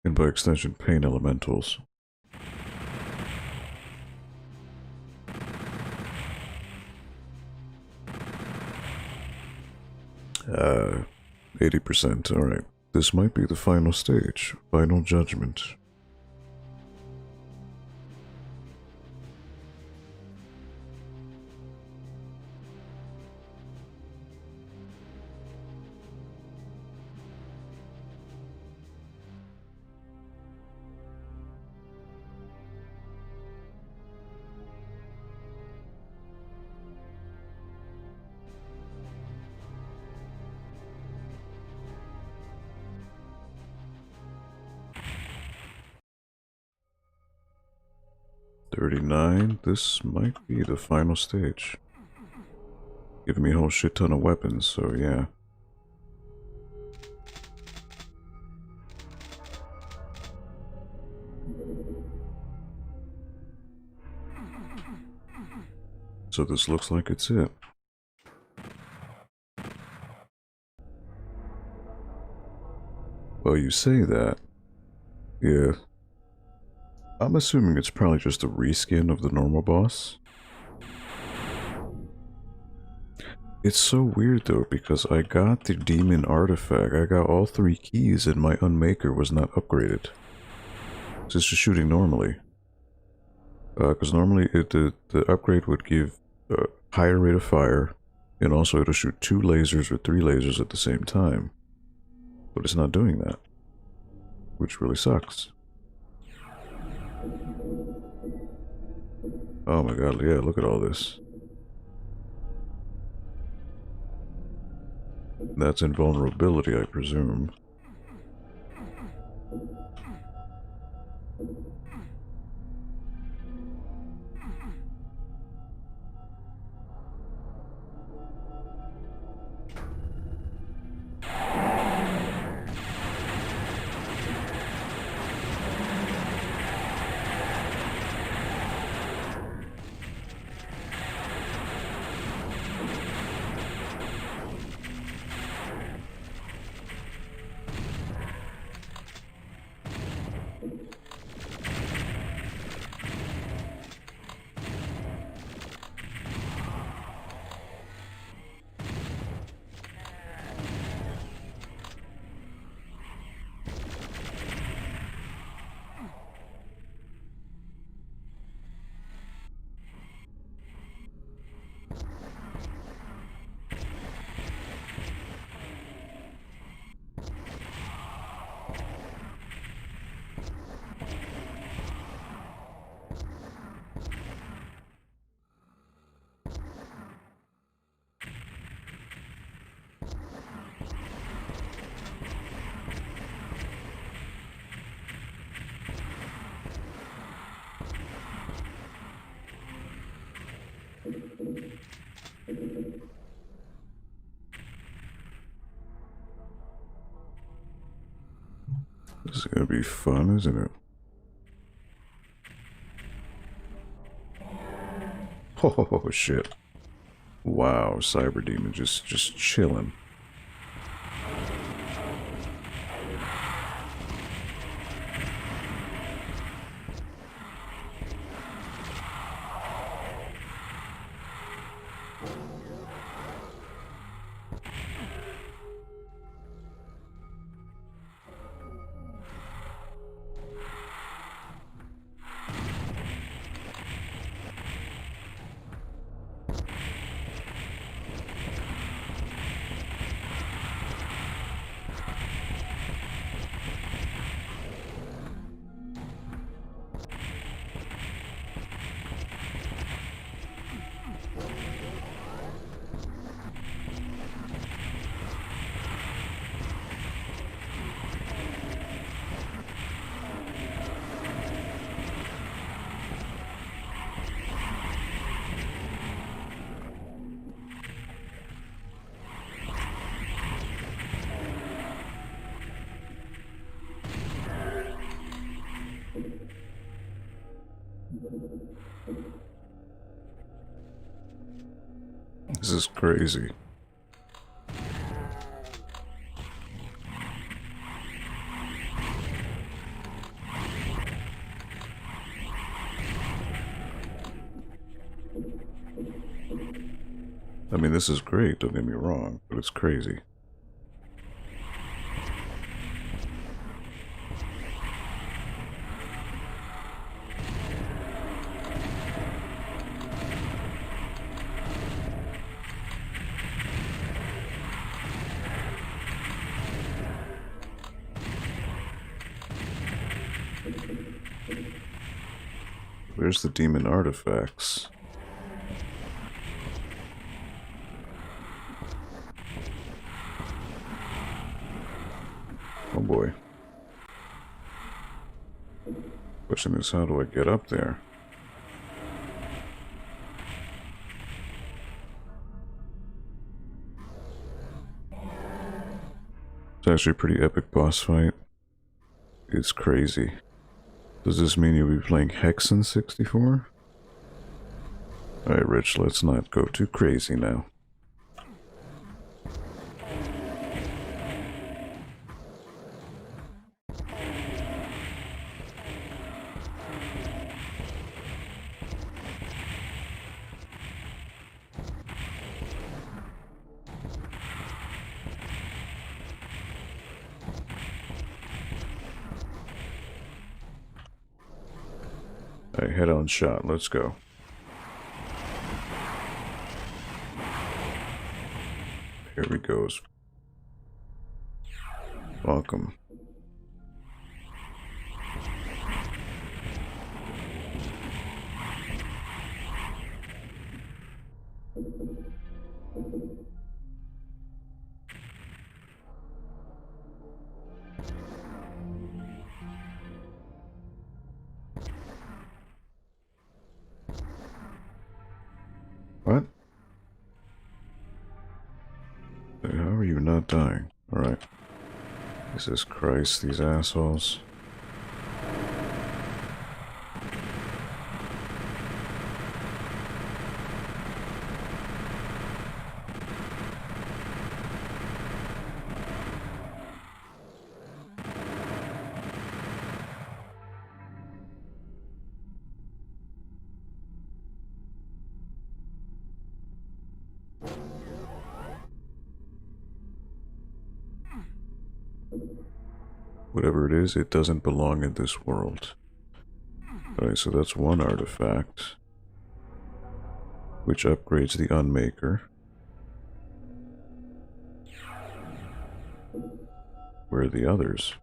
And by extension, pain elementals. 80%. Alright. This might be the final stage. Final judgment. This might be the final stage. Giving me a whole shit ton of weapons, so yeah. So this looks like it's it. Well, you say that. Yeah. I'm assuming it's probably just a reskin of the normal boss. It's so weird though, because I got the demon artifact, I got all 3 keys and my unmaker was not upgraded. So it's just shooting normally. Because normally the upgrade would give a higher rate of fire, and also it'll shoot 2 lasers or 3 lasers at the same time. But it's not doing that, which really sucks. Oh my god, yeah, look at all this. That's invulnerability, I presume. This is gonna be fun, isn't it? Oh shit. Wow, Cyber Demon just chilling. is crazy. I mean, this is great, don't get me wrong, but it's crazy. Where's the demon artifacts? Oh boy. Question is, how do I get up there? It's actually a pretty epic boss fight. It's crazy. Does this mean you'll be playing Hexen 64? Alright, Rich, let's not go too crazy now. Alright, head on shot, let's go. Here we goes. Welcome. What? How are you not dying? Alright. Jesus Christ, these assholes. Whatever it is, it doesn't belong in this world. Alright, so that's one artifact, which upgrades the Unmaker. Where are the others?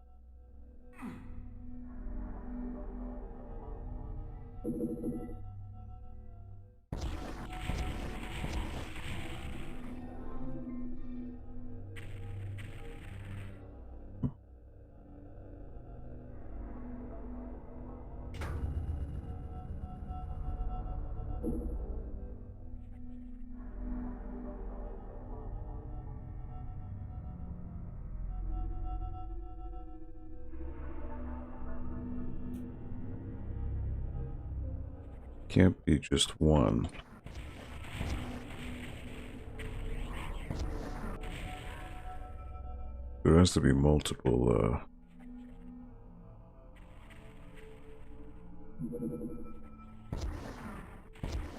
Can't be just one. There has to be multiple,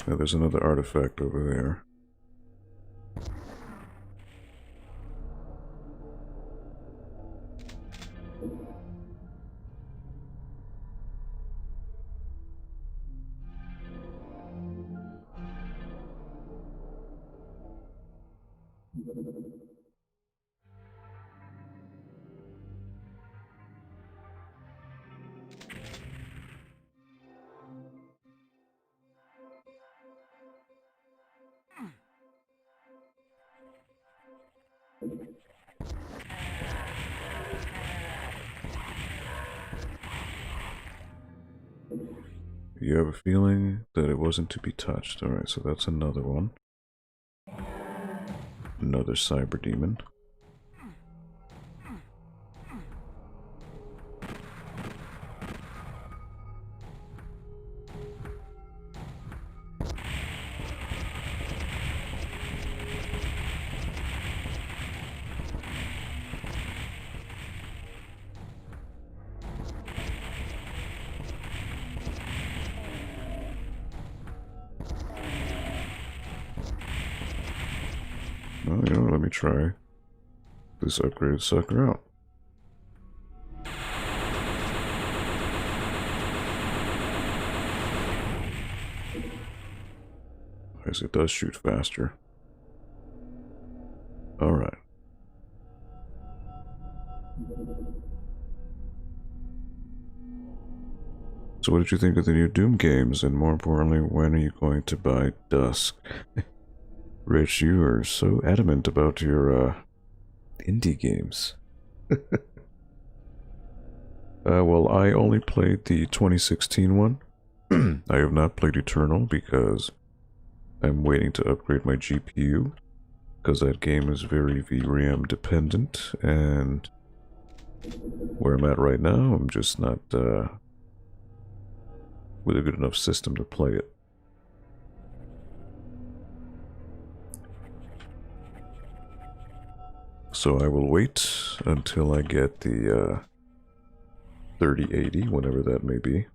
Oh, there's another artifact over there. You have a feeling that it wasn't to be touched. Alright, so that's another one. Another cyber demon. try this upgraded sucker out. I guess it does shoot faster. Alright. So what did you think of the new Doom games? And more importantly, when are you going to buy Dusk? Rich, you are so adamant about your indie games. Well, I only played the 2016 one. I have not played Eternal because I'm waiting to upgrade my GPU, because that game is very VRAM dependent, and where I'm at right now, I'm just not with a good enough system to play it. So I will wait until I get the 3080, whenever that may be.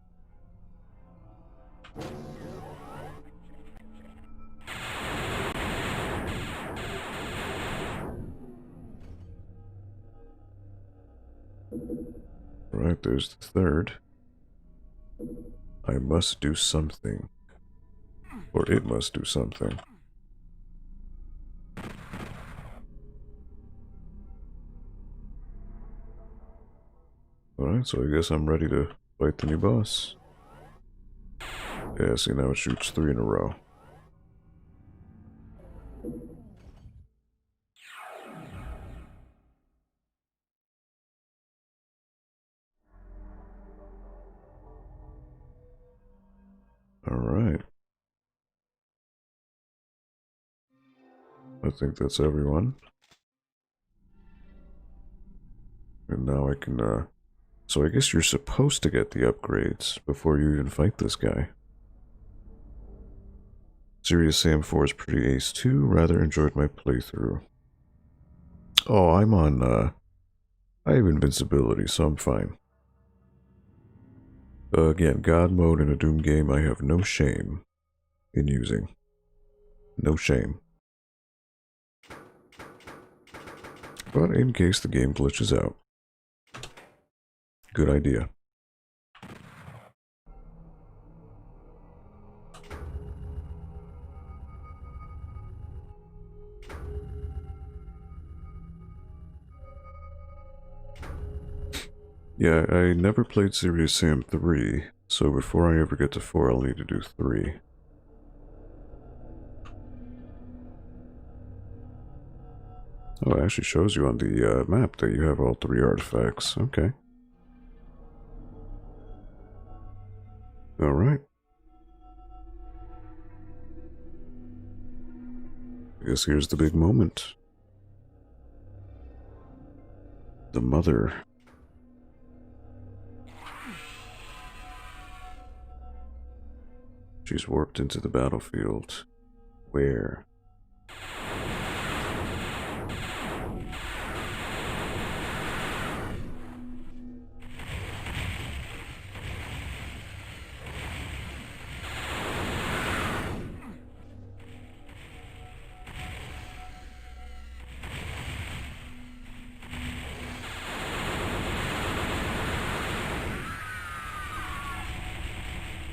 Right, there's the third. I must do something. Or it must do something. Alright, so I guess I'm ready to fight the new boss. Yeah, see, now it shoots 3 in a row. Alright. I think that's everyone. And now I can, so I guess you're supposed to get the upgrades before you even fight this guy. Serious Sam 4 is pretty ace too. Rather enjoyed my playthrough. Oh, I'm on, I have invincibility, so I'm fine. Again, God mode in a Doom game I have no shame in using. No shame. But in case the game glitches out. Good idea. Yeah, I never played Serious Sam 3, so before I ever get to 4, I'll need to do 3. Oh, it actually shows you on the map that you have all 3 artifacts. Okay. Alright. I guess here's the big moment. The mother. She's warped into the battlefield. Where?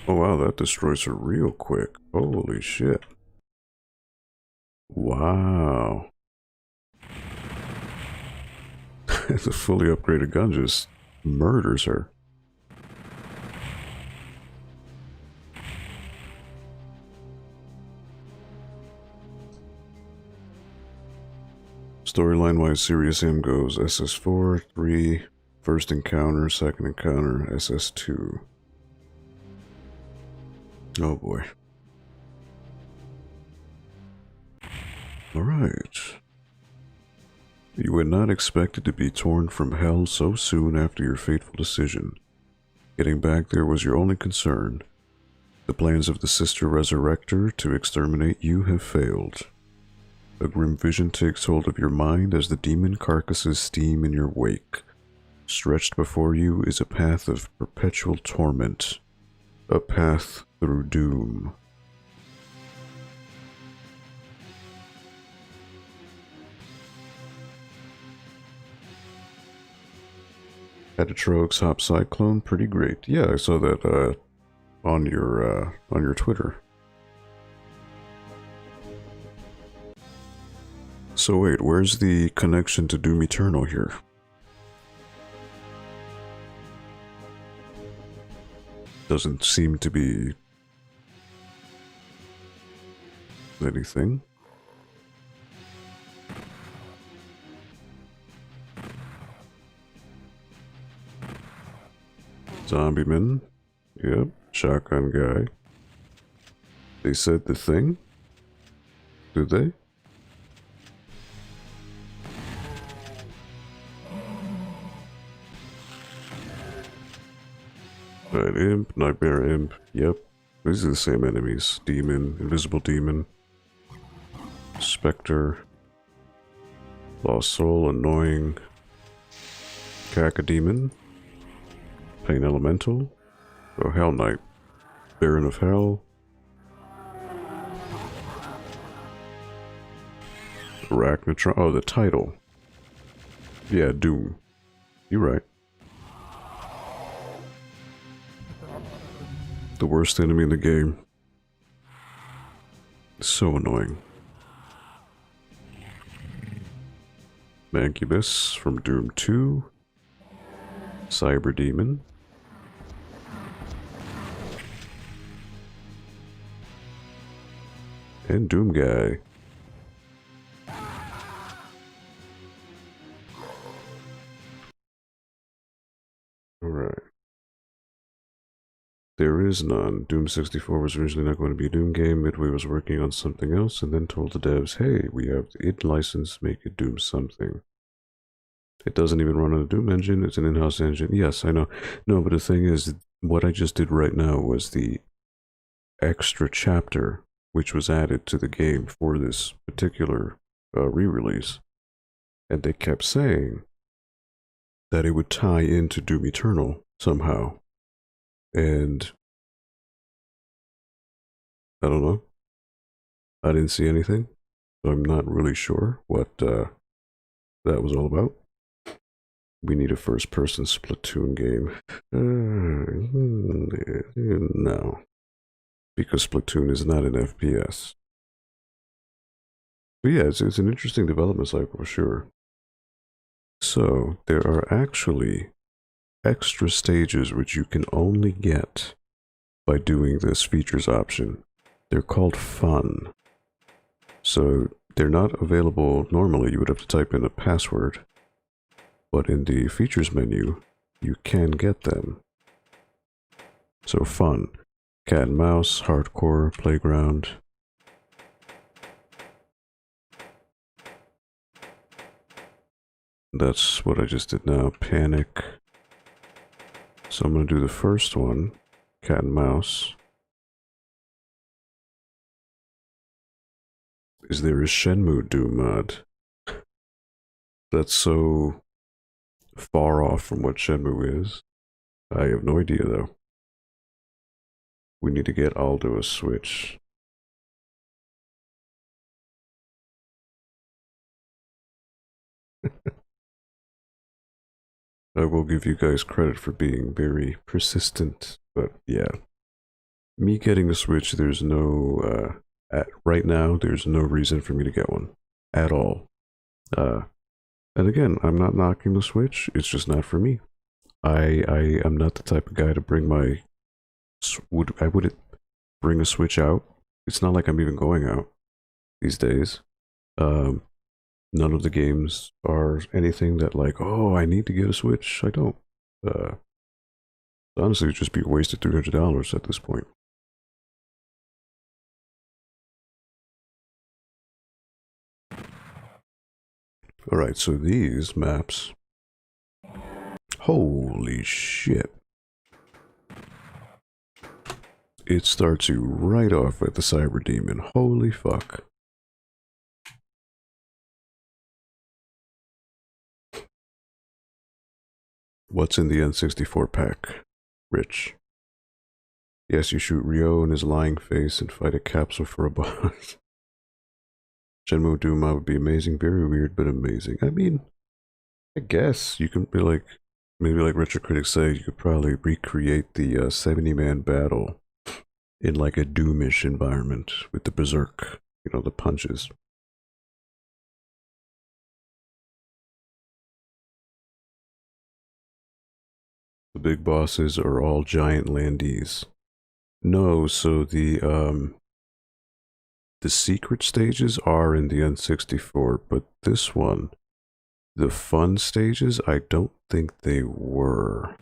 Oh wow, that destroys her real quick. Holy shit. Wow. The fully upgraded gun just murders her. Storyline-wise, Serious Sam goes SS4, 3, first encounter, second encounter, SS2. Oh boy. Alright. You had not expected to be torn from hell so soon after your fateful decision. Getting back there was your only concern. The plans of the Sister Resurrector to exterminate you have failed. A grim vision takes hold of your mind as the demon carcasses steam in your wake. Stretched before you is a path of perpetual torment. A path through doom. Editrogues Hop Cyclone, pretty great. Yeah, I saw that on your Twitter. So wait, where's the connection to Doom Eternal here? Doesn't seem to be anything. Zombie man. Yep. Shotgun guy. They said the thing? Did they? Right, imp, nightmare imp. Yep. These are the same enemies. Demon, invisible demon. Spectre. Lost soul, annoying. Cacodemon. Pain elemental. Oh, Hell Knight. Baron of Hell. Arachnotron. Oh, the title. Yeah, Doom. You're right. The worst enemy in the game. So annoying. Mancubus from Doom 2. Cyber Demon. And Doom Guy. Alright. There is none. Doom 64 was originally not going to be a Doom game. Midway was working on something else and then told the devs, hey, we have the id license, make it Doom something. It doesn't even run on a Doom engine, it's an in-house engine. Yes, I know. No, but the thing is, what I just did right now was the extra chapter which was added to the game for this particular re-release. And they kept saying that it would tie into Doom Eternal somehow. And I don't know. I didn't see anything. So I'm not really sure what that was all about. We need a first-person Splatoon game. No. Because Splatoon is not an FPS. But yeah, it's an interesting development cycle for sure. So, there are actually extra stages which you can only get by doing this features option. They're called fun. So, they're not available normally. You would have to type in a password. But in the features menu, you can get them. So fun. Cat and mouse, hardcore, playground. That's what I just did now. Panic. So I'm going to do the first one. Cat and mouse. Is there a Shenmue Doom mod? That's so far off from what Shenmue is. I have no idea though. We need to get Aldo a Switch. I will give you guys credit for being very persistent, but yeah. Me getting a Switch, there's no, right now, there's no reason for me to get one. At all. And again, I'm not knocking the Switch, it's just not for me. I am not the type of guy to bring my... I wouldn't bring a Switch out. It's not like I'm even going out these days. None of the games are anything that like, oh, I need to get a Switch. I don't. Honestly, it'd just be a wasted $300 at this point. Alright, so these maps... Holy shit. It starts you right off at the Cyber Demon. Holy fuck. What's in the N64 pack? Rich. Yes, you shoot Ryo in his lying face and fight a capsule for a boss. Shenmue Doom would be amazing, very weird, but amazing. I mean, I guess you can be like, Maybe like Retro Critics say, you could probably recreate the 70-man battle in like a Doomish environment with the berserk, you know, the punches. The big bosses are all giant landies. No, so the secret stages are in the N64, but this one, the fun stages, I don't think they were.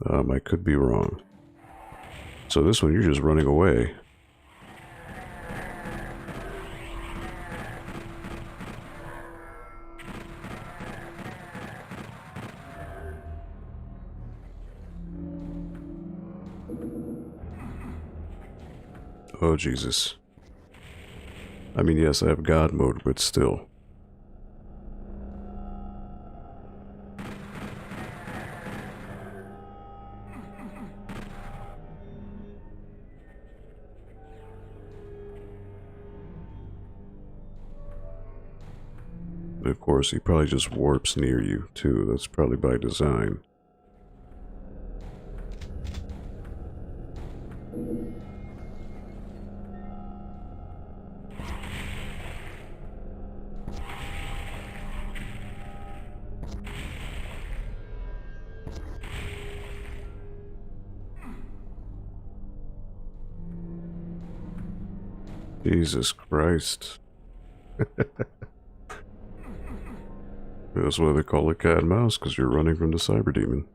I could be wrong. So this one, you're just running away. Oh, Jesus. I mean, yes, I have God mode, but still. Of course, he probably just warps near you, too. That's probably by design. Jesus Christ. That's why they call it cat and mouse, because you're running from the cyber demon.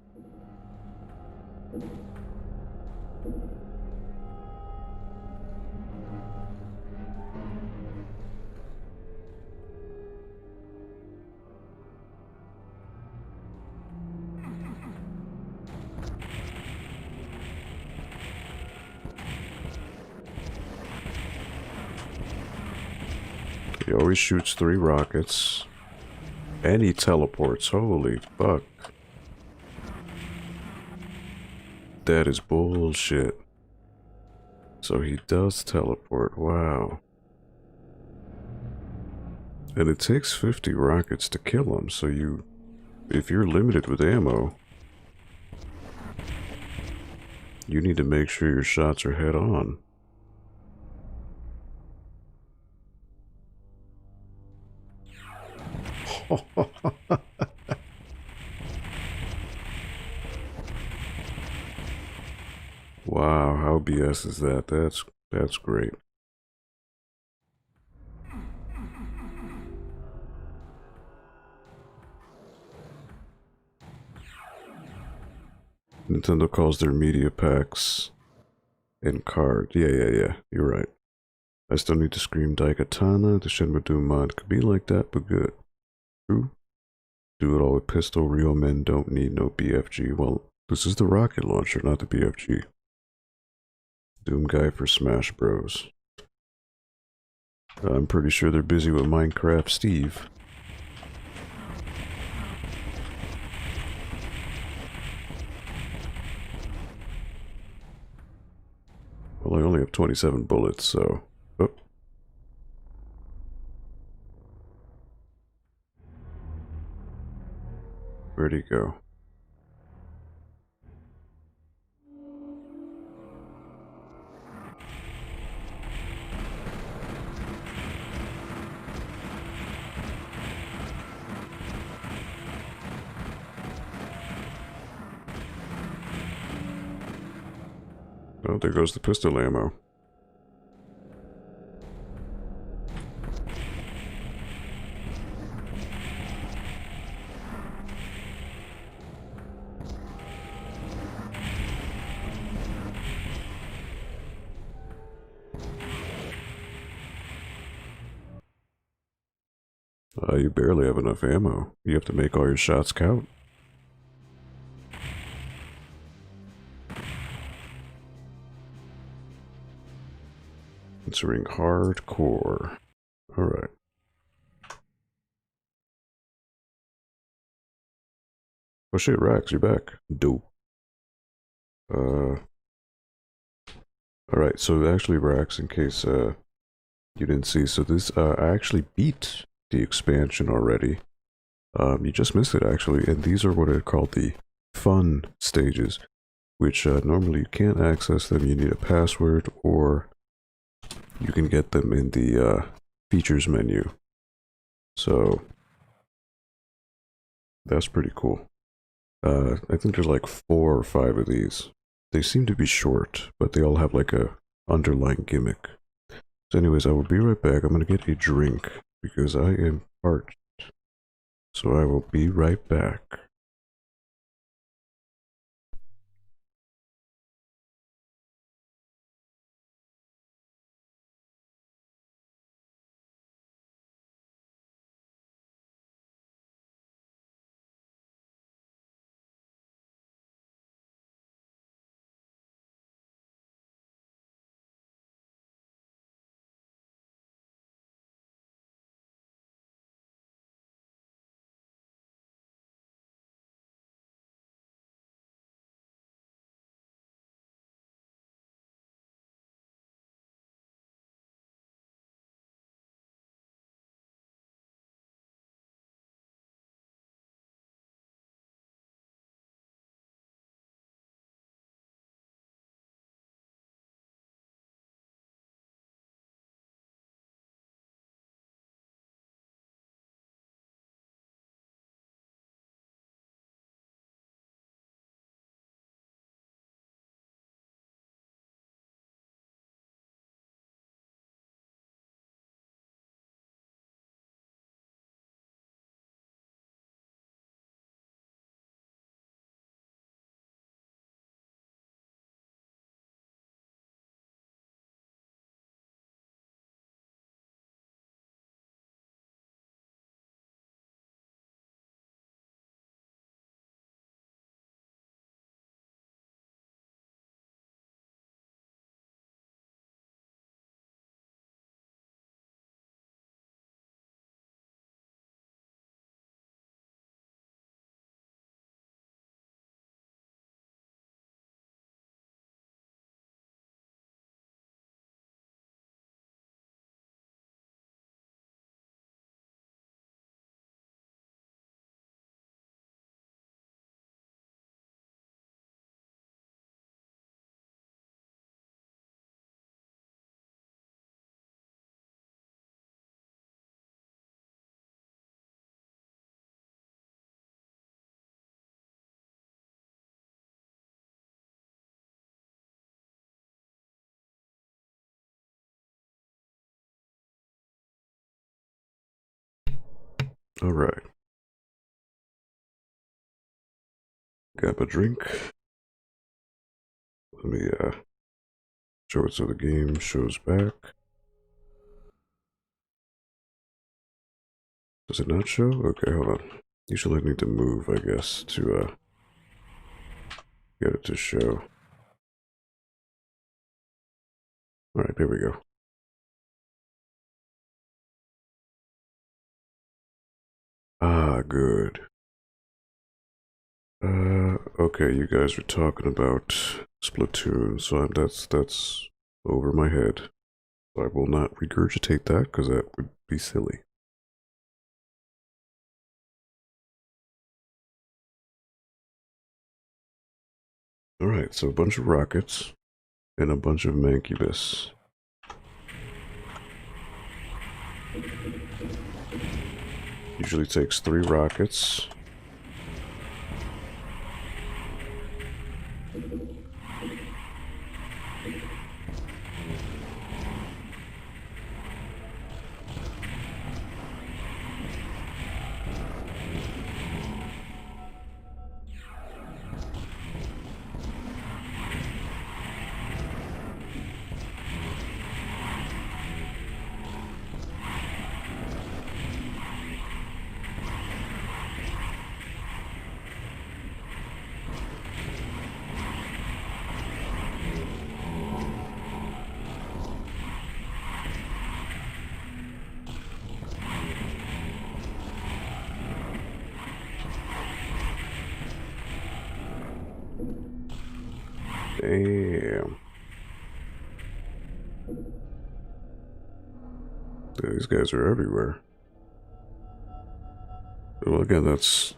He always shoots 3 rockets. And he teleports. Holy fuck. That is bullshit. So he does teleport. Wow. And it takes 50 rockets to kill him, so if you're limited with ammo, you need to make sure your shots are head on. Wow, how BS is that? That's great. Nintendo calls their media packs and card. Yeah. You're right. I still need to scream Daikatana. The Shenmue Doom mod could be like that, but good. True. Do it all with pistol. Real men don't need no BFG. Well, this is the rocket launcher, not the BFG. Doom guy for Smash Bros. I'm pretty sure they're busy with Minecraft Steve. Well, I only have 27 bullets, so... Oh. Where'd he go? Oh, there goes the pistol ammo. You barely have enough ammo. You have to make all your shots count. Entering hardcore. Alright. Oh shit, Rax, you're back. Dope. Alright, so actually, Rax, in case you didn't see, so this I actually beat the expansion already. You just missed it actually, and these are what are called the fun stages, which normally you can't access them. You need a password, or you can get them in the features menu. So that's pretty cool. I think there's like 4 or 5 of these. They seem to be short, but they all have like a underlying gimmick. So anyways, I will be right back. I'm gonna get a drink because I am parched. So I will be right back. All right. Grab a drink. Let me show it so the game shows back. Does it not show? Okay, hold on. Usually I need to move, I guess, to get it to show. Alright, there we go. Ah, good. Okay, you guys are talking about Splatoon, so that's over my head. I will not regurgitate that because that would be silly. Alright, so a bunch of rockets and a bunch of Mancubus. Usually takes 3 rockets. Damn. These guys are everywhere. Well, again, that's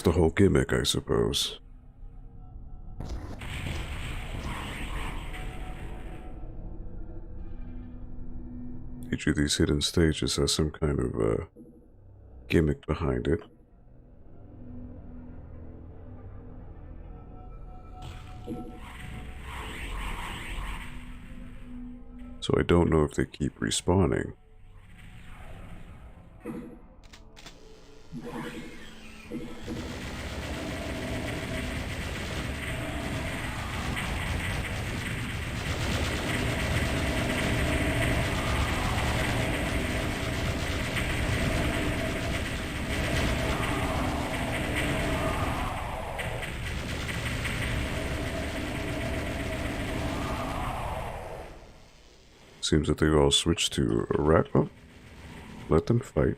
the whole gimmick, I suppose. Each of these hidden stages has some kind of gimmick behind it. So I don't know if they keep respawning. Seems that they all switched to Arachno. Let them fight.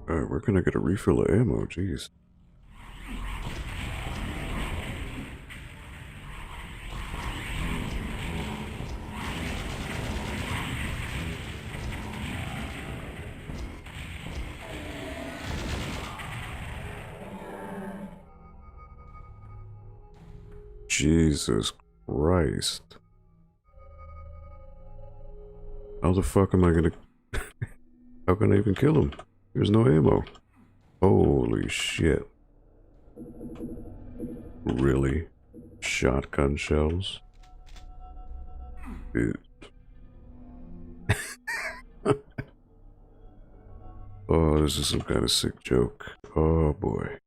Alright, we're gonna get a refill of ammo, jeez. Jesus Christ. How the fuck am I gonna... How can I even kill him? There's no ammo. Holy shit. Really? Shotgun shells? Dude. Oh, this is some kind of sick joke. Oh boy.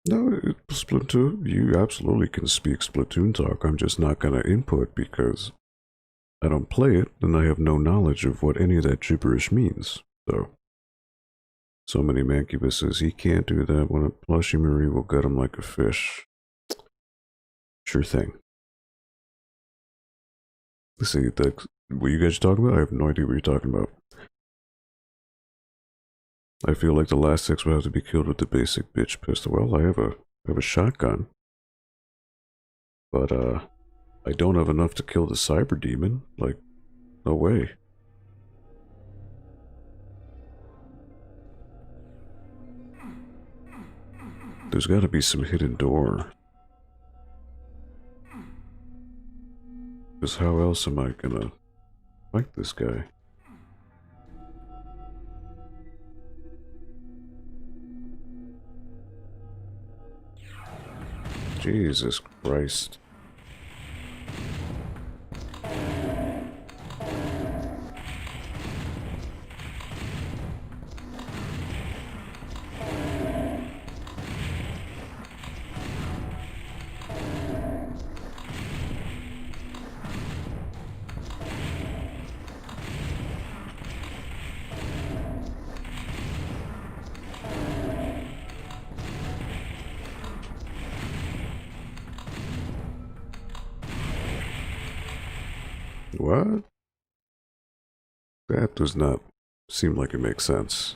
No, Splatoon, you absolutely can speak Splatoon talk. I'm just not gonna input because I don't play it, and I have no knowledge of what any of that gibberish means. So many Mancubus says he can't do that when a plushie Marie will gut him like a fish. Sure thing. Let's see, what you guys are talking about? I have no idea what you're talking about. I feel like the last 6 will have to be killed with the basic bitch pistol. Well, I have a shotgun. But, I don't have enough to kill the cyber demon. Like, no way. There's gotta be some hidden door. Because how else am I gonna fight this guy? Jesus Christ. What? That does not seem like it makes sense.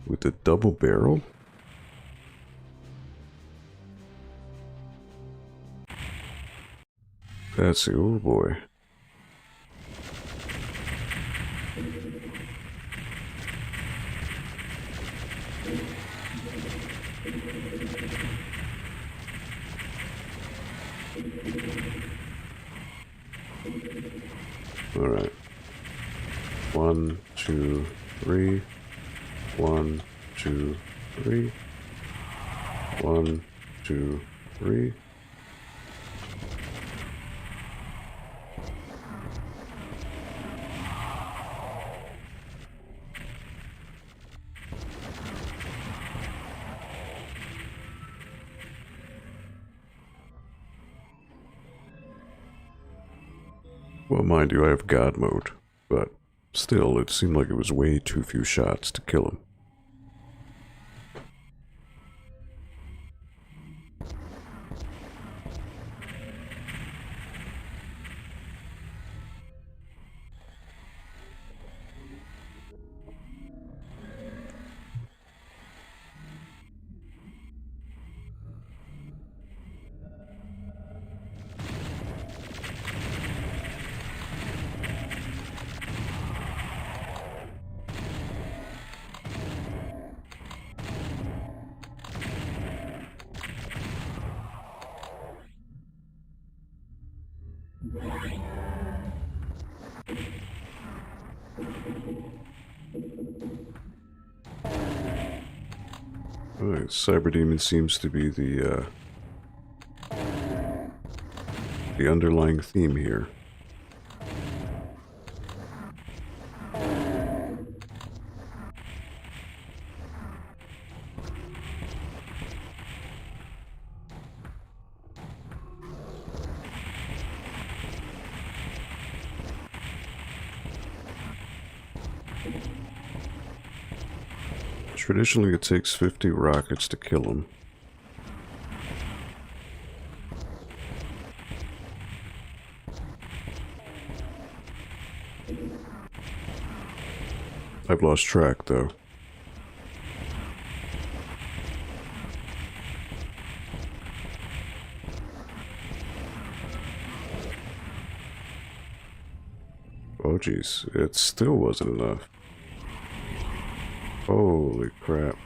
With the double barrel? That's the old boy. Alright. 1, 2, 3. 1, 2, 3. 1, 2, 3. Well, mind you, I have God mode, but still, it seemed like it was way too few shots to kill him. Alright, Cyberdemon seems to be the underlying theme here. Traditionally, it takes 50 rockets to kill him. I've lost track, though. Oh, jeez. It still wasn't enough. Holy crap.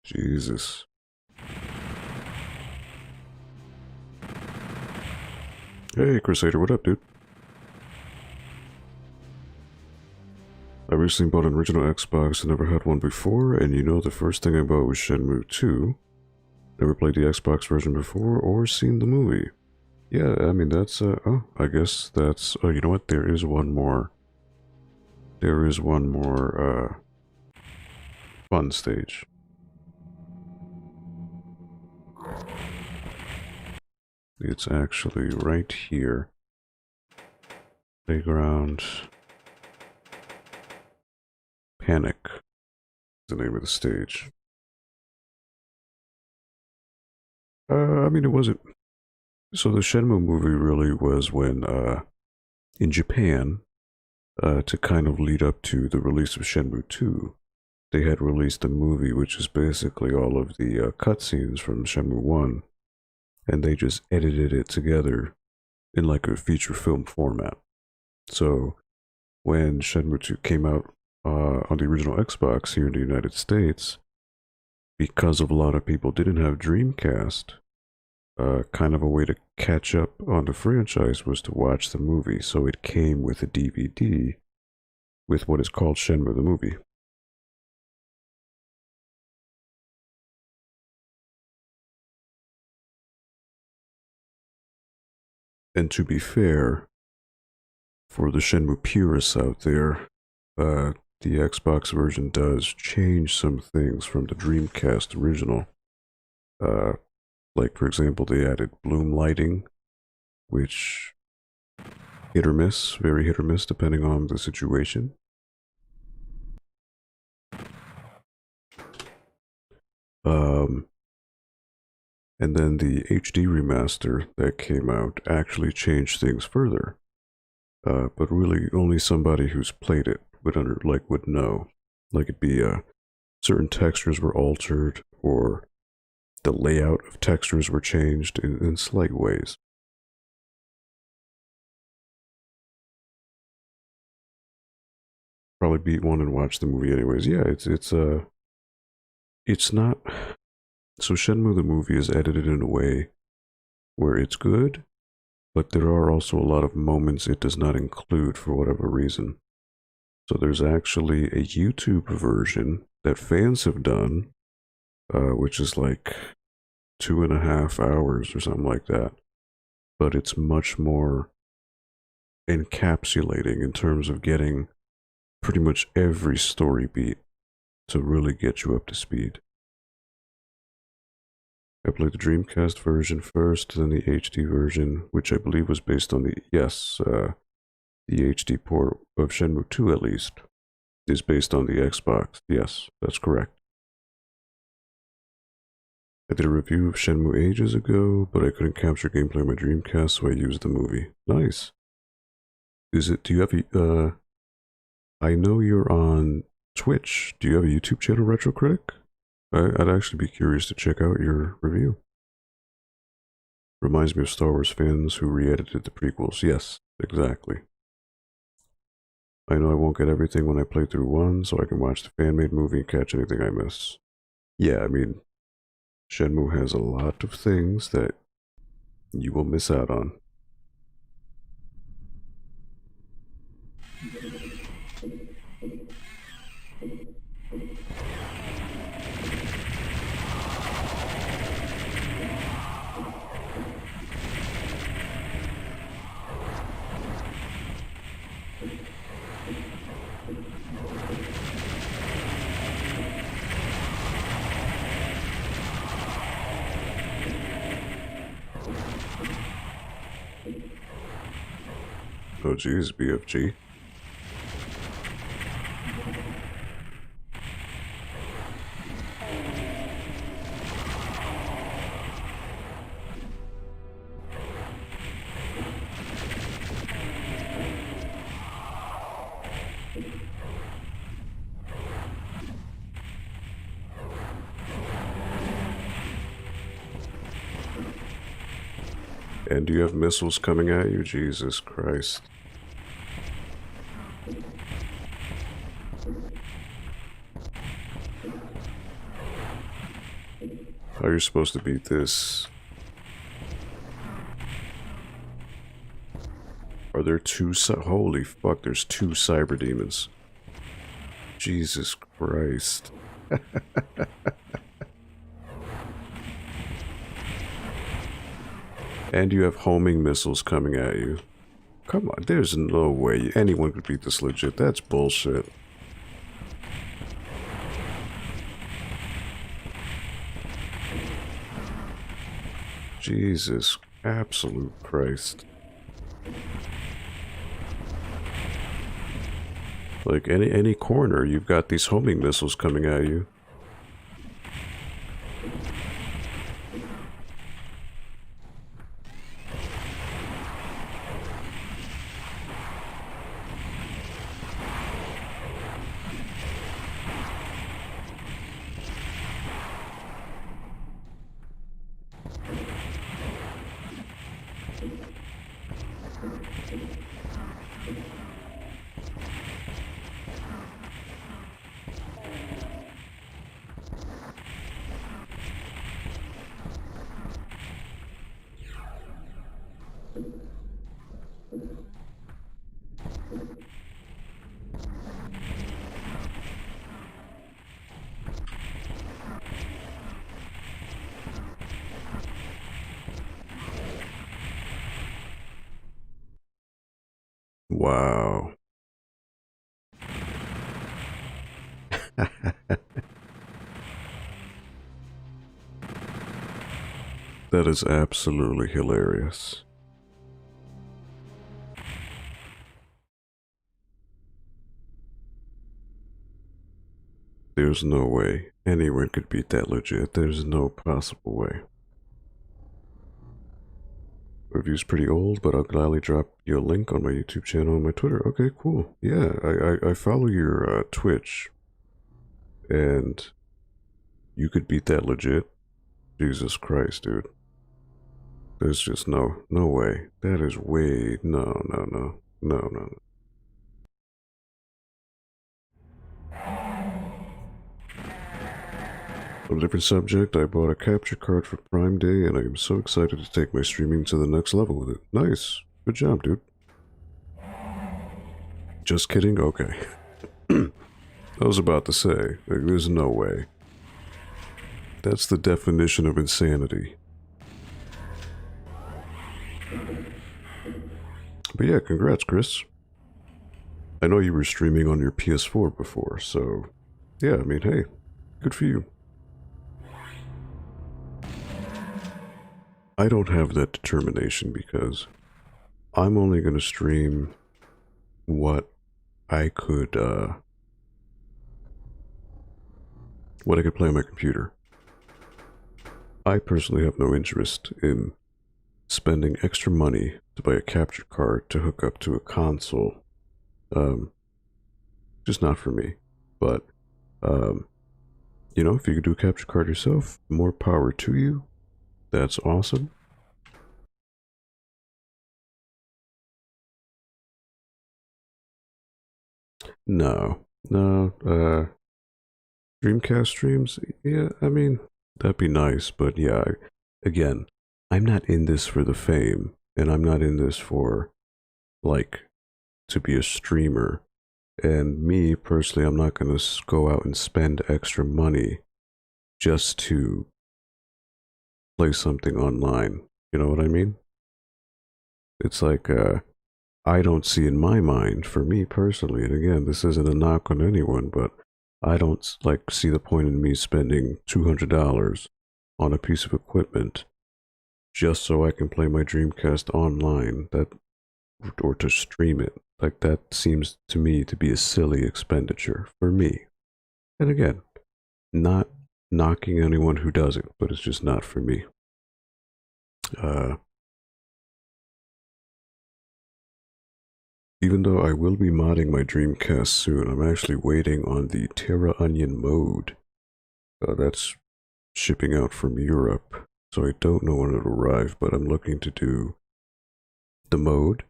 Jesus. Hey, Crusader, what up, dude? I recently bought an original Xbox and never had one before, and you know the first thing I bought was Shenmue 2. Never played the Xbox version before or seen the movie. Yeah, I mean, that's, oh, I guess that's, oh, you know what, there is one more. There is one more, fun stage. It's actually right here. Playground Panic is the name of the stage. I mean, it wasn't. So the Shenmue movie really was when, in Japan, to kind of lead up to the release of Shenmue 2, they had released a movie which is basically all of the cutscenes from Shenmue 1, and they just edited it together in like a feature film format. So when Shenmue 2 came out on the original Xbox here in the United States, because of a lot of people didn't have Dreamcast, kind of a way to catch up on the franchise was to watch the movie. So it came with a DVD with what is called Shenmue the movie. And to be fair, for the Shenmue purists out there, the Xbox version does change some things from the Dreamcast original. Like, for example, they added bloom lighting, which hit or miss, very hit or miss, depending on the situation. And then the HD remaster that came out actually changed things further. But really, only somebody who's played it would know. Like it'd be certain textures were altered, or the layout of textures were changed in slight ways. probably beat one and watch the movie anyways. Yeah, it's not. So Shenmue the movie is edited in a way where it's good, but there are also a lot of moments it does not include for whatever reason. So there's actually a YouTube version that fans have done, which is like 2.5 hours or something like that. But it's much more encapsulating in terms of getting pretty much every story beat to really get you up to speed. I played the Dreamcast version first, then the HD version, which I believe was based on the HD port of Shenmue 2 at least, is based on the Xbox. Yes, that's correct. I did a review of Shenmue ages ago, but I couldn't capture gameplay on my Dreamcast, so I used the movie. Nice. Do you have a, I know you're on Twitch. Do you have a YouTube channel, Retro Critic? I'd actually be curious to check out your review. Reminds me of Star Wars fans who re-edited the prequels. Yes, exactly. I know I won't get everything when I play through one, so I can watch the fan-made movie and catch anything I miss. Yeah, I mean, Shenmue has a lot of things that you will miss out on. Oh geez, BFG. And do you have missiles coming at you? Jesus Christ. How are you supposed to beat this? Are there two? Holy fuck, there's two cyber demons. Jesus Christ. And you have homing missiles coming at you. Come on, there's no way anyone could beat this legit. That's bullshit. Jesus, absolute Christ. Like any corner, you've got these homing missiles coming at you. Wow. That is absolutely hilarious. There's no way anyone could beat that legit. There's no possible way. Review's pretty old, but I'll gladly drop you a link on my YouTube channel and my Twitter. Okay, cool. Yeah, I follow your Twitch, and you could beat that legit. Jesus Christ, dude. There's just no way. That is way, no. On a different subject, I bought a capture card for Prime Day, and I am so excited to take my streaming to the next level with it. Nice. Good job, dude. Just kidding? Okay. I was about to say, like, there's no way. That's the definition of insanity. But yeah, congrats, Chris. I know you were streaming on your PS4 before, so yeah, I mean, hey, good for you. I don't have that determination because I'm only going to stream what I could, what I could play on my computer. I personally have no interest in spending extra money to buy a capture card to hook up to a console. Um, just not for me. But, um, you know, if you could do a capture card yourself, more power to you. That's awesome. No, no, Dreamcast streams, yeah, I mean, that'd be nice, but yeah, again, I'm not in this for the fame, and I'm not in this for, like, to be a streamer. And me, personally, I'm not gonna go out and spend extra money just to play something online. You know what I mean? It's like, I don't see in my mind, for me personally, and again, this isn't a knock on anyone, but I don't like see the point in me spending $200 on a piece of equipment just so I can play my Dreamcast online. That or to stream it. Like that seems to me to be a silly expenditure for me. And again, not knocking anyone who does it, but it's just not for me. Uh, Even though I will be modding my Dreamcast soon, I'm actually waiting on the Terra Onion mode. That's shipping out from Europe, so I don't know when it'll arrive, but I'm looking to do the mode.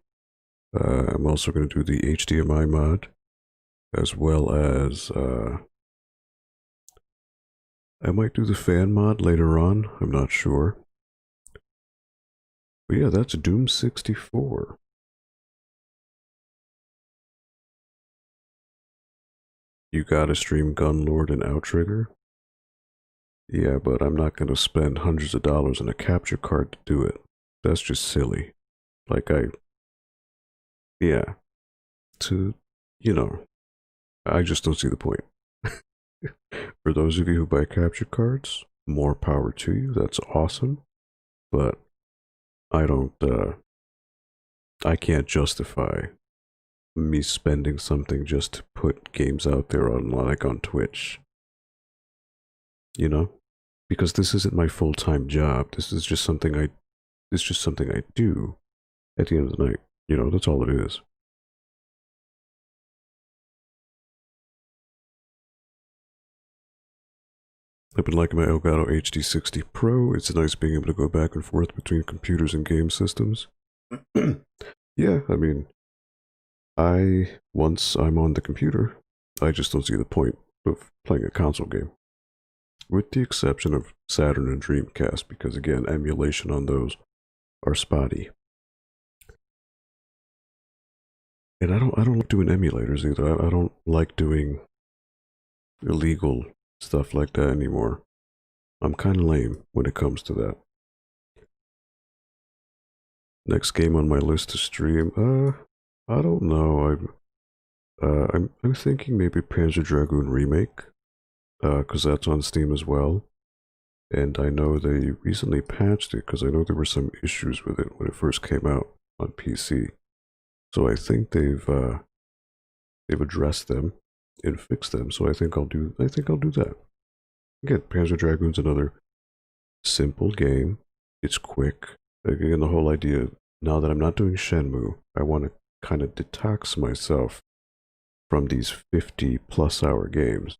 I'm also going to do the HDMI mod, as well as I might do the fan mod later on, I'm not sure. But yeah, that's Doom 64. You gotta stream Gunlord and Outrigger? Yeah, but I'm not gonna spend hundreds of dollars on a capture card to do it. That's just silly. Like, yeah, to, you know, I just don't see the point. For those of you who buy capture cards, more power to you. That's awesome. But I don't, I can't justify me spending something just to put games out there on, like, on Twitch. You know? Because this isn't my full-time job. It's just something I do at the end of the night. You know, that's all it is. I've been liking my Elgato HD60 Pro. It's nice being able to go back and forth between computers and game systems. Yeah, I mean, once I'm on the computer, I just don't see the point of playing a console game. With the exception of Saturn and Dreamcast, because again, emulation on those are spotty. And I don't like doing emulators either. I don't like doing illegal stuff like that anymore. I'm kind of lame when it comes to that. Next game on my list to stream, I don't know. I'm thinking maybe Panzer Dragoon Remake, because that's on Steam as well. And I know they recently patched it because I know there were some issues with it when it first came out on PC. So I think they've addressed them and fixed them. So I think I'll do that. Again, Panzer Dragoon's another simple game. It's quick. Again, the whole idea, now that I'm not doing Shenmue, I want to kind of detox myself from these 50 plus hour games.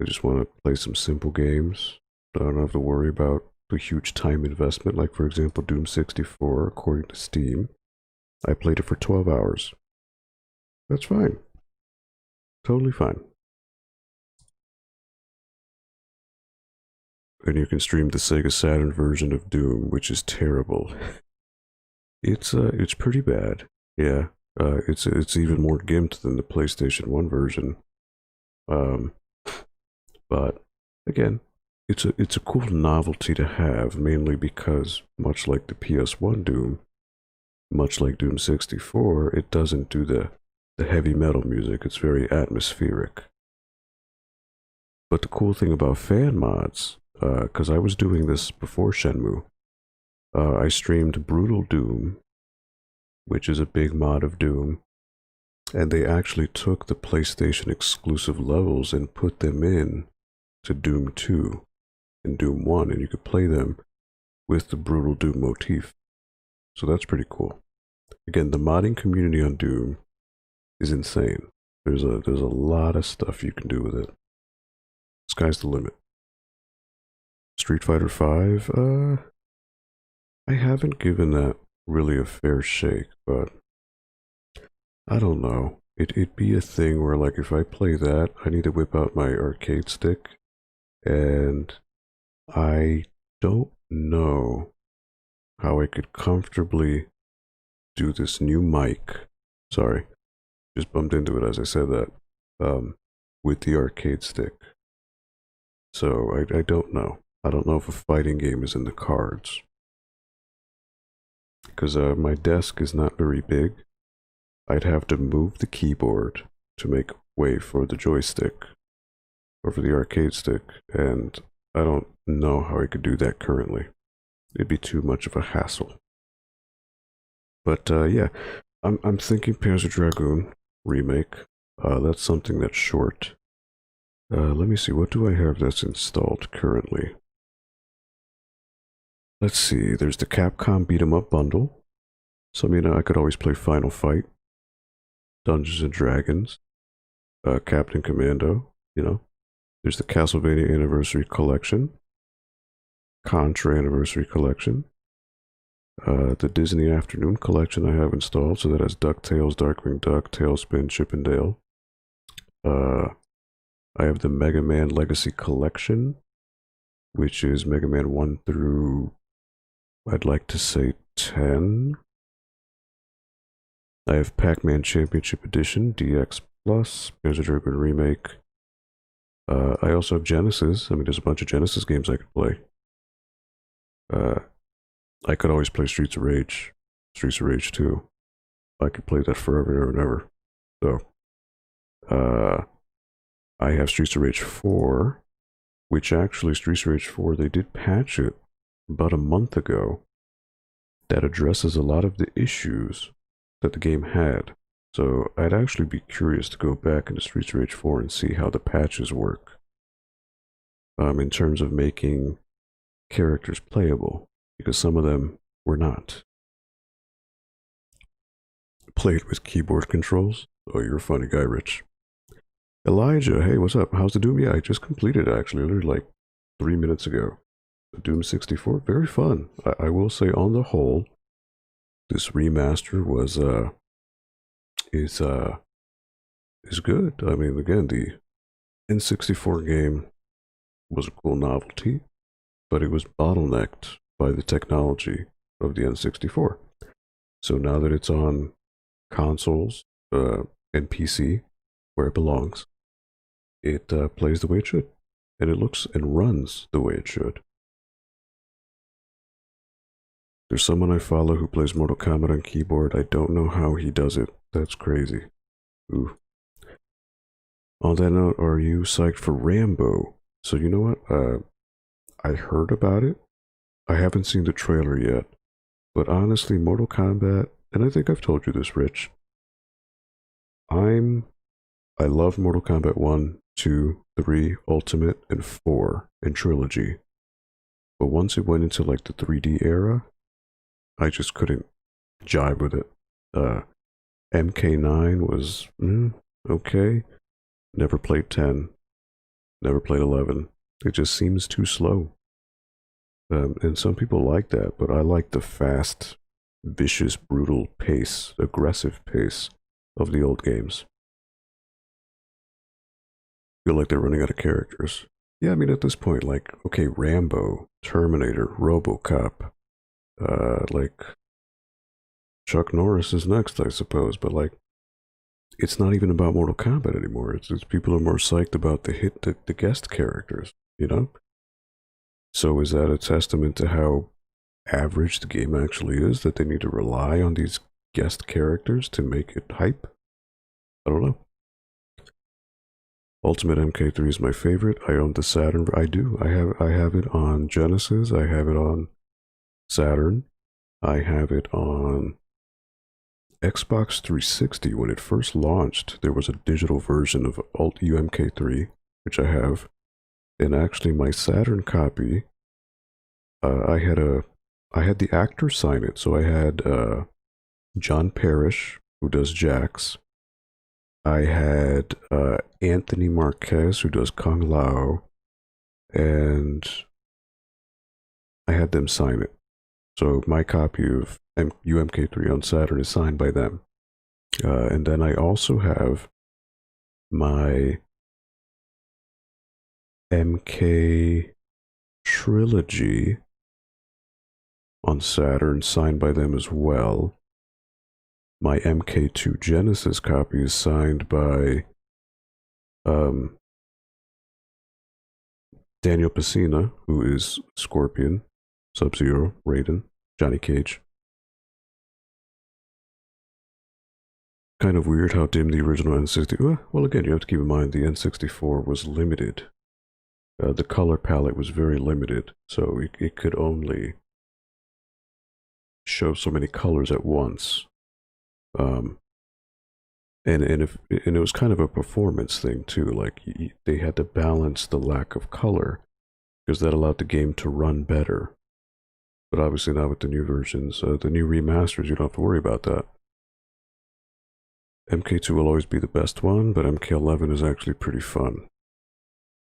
I just want to play some simple games. I don't have to worry about the huge time investment, like for example Doom 64, according to Steam. I played it for 12 hours. That's fine. Totally fine. and you can stream the Sega Saturn version of Doom, which is terrible. It's pretty bad. Yeah. It's even more gimped than the PlayStation 1 version. Um, but again, it's a cool novelty to have, mainly because much like the PS1 Doom, much like Doom 64, it doesn't do the heavy metal music. It's very atmospheric. But the cool thing about fan mods, because I was doing this before Shenmue, I streamed Brutal Doom, which is a big mod of Doom, and they actually took the PlayStation exclusive levels and put them in to Doom 2 and Doom 1, and you could play them with the Brutal Doom motif. So that's pretty cool. Again, the modding community on Doom is insane. There's a lot of stuff you can do with it. Sky's the limit. Street Fighter V, I haven't given that really a fair shake, but I don't know. It'd be a thing where, like, if I play that, I need to whip out my arcade stick, and I don't know how I could comfortably do this new mic. Sorry, just bumped into it as I said that, with the arcade stick. So I don't know. I don't know if a fighting game is in the cards. Because my desk is not very big. I'd have to move the keyboard to make way for the joystick, or for the arcade stick, and I don't know how I could do that currently. It'd be too much of a hassle. But yeah, I'm thinking Panzer Dragoon remake. That's something that's short. Let me see, what do I have that's installed currently? Let's see, there's the Capcom Beat 'em Up bundle. So I mean, I could always play Final Fight, Dungeons and Dragons, Captain Commando, you know. There's the Castlevania Anniversary Collection, Contra Anniversary Collection, the Disney Afternoon Collection I have installed, so that has DuckTales, Darkwing Duck, Tailspin, Chip and Dale. I have the Mega Man Legacy Collection, which is Mega Man 1 through, I'd like to say 10. I have Pac-Man Championship Edition, DX Plus, Panzer Dragoon Remake. I also have Genesis. I mean, there's a bunch of Genesis games I could play. I could always play Streets of Rage 2. I could play that forever and ever. So, I have Streets of Rage 4, which actually, Streets of Rage 4, they did patch it about a month ago that addresses a lot of the issues that the game had. So I'd actually be curious to go back into Streets of Rage 4 and see how the patches work. In terms of making characters playable, because some of them were not. Played with keyboard controls? Oh, you're a funny guy, Rich. Elijah, hey, what's up? How's the Doom? Yeah, I just completed it actually, literally like 3 minutes ago. The Doom 64, very fun. I will say, on the whole, this remaster was is good. I mean, again, the N64 game was a cool novelty, but it was bottlenecked by the technology of the N64. So now that it's on consoles and PC, where it belongs, it plays the way it should, and it looks and runs the way it should. There's someone I follow who plays Mortal Kombat on keyboard. I don't know how he does it. That's crazy. Ooh. On that note, are you psyched for Rambo? So you know what? I heard about it. I haven't seen the trailer yet. But honestly, Mortal Kombat, and I think I've told you this, Rich. I love Mortal Kombat 1, 2, 3, Ultimate, and 4, and Trilogy. But once it went into like the 3D era, I just couldn't jive with it. MK9 was okay. Never played 10. Never played 11. It just seems too slow. And some people like that, but I like the fast, vicious, brutal pace, aggressive pace of the old games. Feel like they're running out of characters. Yeah, I mean, at this point, like, okay, Rambo, Terminator, RoboCop, like, Chuck Norris is next, I suppose, but like, it's not even about Mortal Kombat anymore. It's people are more psyched about the guest characters, you know? So is that a testament to how average the game actually is, that they need to rely on these guest characters to make it hype? I don't know. Ultimate MK3 is my favorite. I own the Saturn. I do. I have it on Genesis. I have it on Saturn. I have it on Xbox 360. When it first launched, there was a digital version of Alt UMK3, which I have. And actually, my Saturn copy, I had the actor sign it. So I had John Parrish, who does Jax. I had Anthony Marquez, who does Kung Lao, and I had them sign it. So my copy of UMK3 on Saturn is signed by them. And then I also have my MK Trilogy on Saturn signed by them as well. My MK2 Genesis copy is signed by Daniel Pesina, who is Scorpion, Sub-Zero, Raiden, Johnny Cage. Kind of weird how dim the original N64. Well, again, you have to keep in mind the N64 was limited. The color palette was very limited, so it could only show so many colors at once. And it was kind of a performance thing too. Like they had to balance the lack of color because that allowed the game to run better. But obviously now with the new versions, the new remasters, you don't have to worry about that. MK2 will always be the best one, but MK11 is actually pretty fun.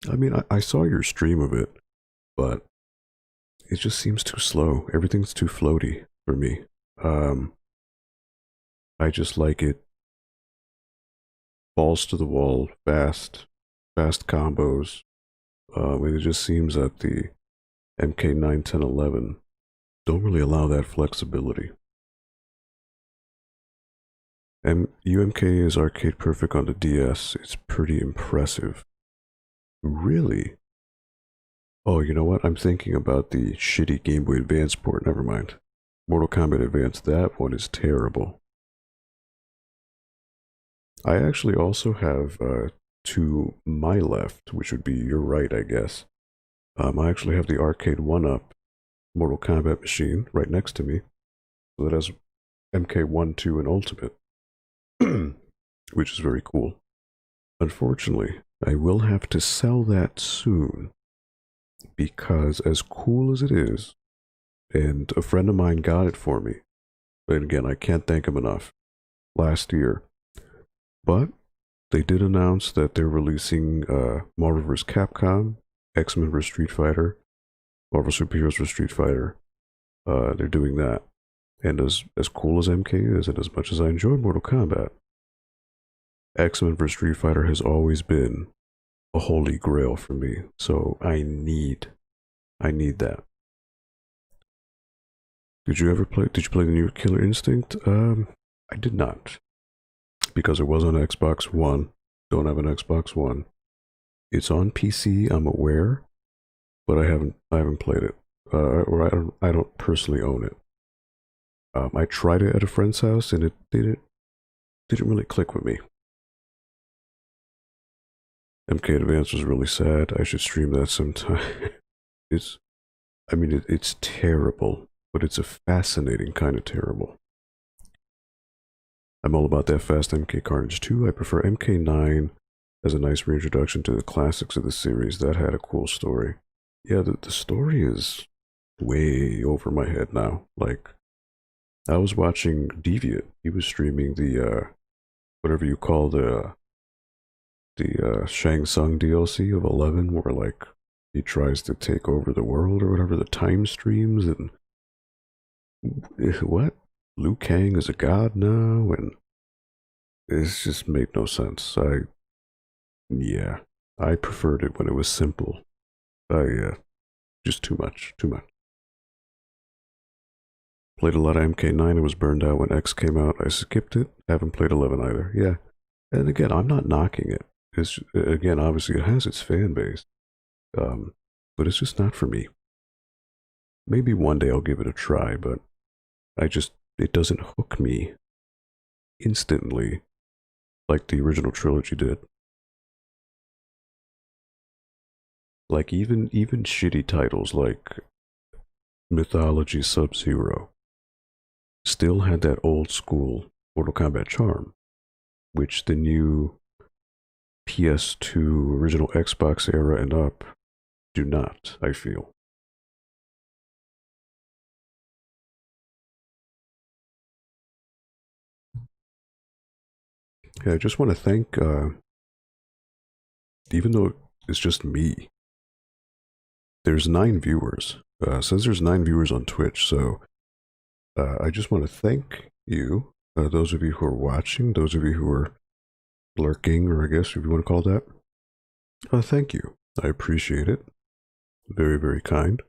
I mean, I saw your stream of it, but it just seems too slow. Everything's too floaty for me. I just like it balls to the wall, fast combos. And it just seems that the MK9, 10, 11 don't really allow that flexibility. UMK is arcade perfect on the DS. It's pretty impressive. Really? Oh, you know what? I'm thinking about the shitty Game Boy Advance port. Never mind. Mortal Kombat Advance, that one is terrible. I actually also have to my left, which would be your right, I guess. I actually have the arcade 1-up Mortal Kombat machine right next to me. So that has MK1, 2, and Ultimate, which is very cool. Unfortunately, I will have to sell that soon because as cool as it is, and a friend of mine got it for me, and again, I can't thank him enough, last year. But they did announce that they're releasing Marvel vs. Capcom, X-Men vs. Street Fighter, Marvel Superheroes vs. Street Fighter. They're doing that. And as cool as MK is, and as much as I enjoy Mortal Kombat, X-Men vs. Street Fighter has always been a holy grail for me. So I need that. Did you play the new Killer Instinct? I did not. Because it was on Xbox One. Don't have an Xbox One. It's on PC, I'm aware, but I haven't played it. Or I don't personally own it. I tried it at a friend's house and it didn't really click with me. MK Advance was really sad. I should stream that sometime. It's terrible, but it's a fascinating kind of terrible. I'm all about that fast MK Carnage 2. I prefer MK9 as a nice reintroduction to the classics of the series. That had a cool story. Yeah, the story is way over my head now. Like, I was watching Deviant. He was streaming the, whatever you call the Shang Tsung DLC of 11, where, like, he tries to take over the world or whatever, the time streams, and what? Liu Kang is a god now, and it's just made no sense. I preferred it when it was simple. Oh yeah, just too much, too much. Played a lot of MK9. It was burned out when X came out. I skipped it. Haven't played 11 either. Yeah, and again, I'm not knocking it. It's again, obviously, it has its fan base, um, but it's just not for me. Maybe one day I'll give it a try, but it doesn't hook me instantly like the original trilogy did. Like even shitty titles like Mythology Sub-Zero still had that old school Mortal Kombat charm, which the new PS2 original Xbox era and up do not, I feel. Yeah, I just want to thank, even though it's just me, there's 9 viewers. Says there's 9 viewers on Twitch, so I just want to thank you, those of you who are watching, those of you who are lurking, or I guess if you want to call that. Thank you. I appreciate it. Very, very kind.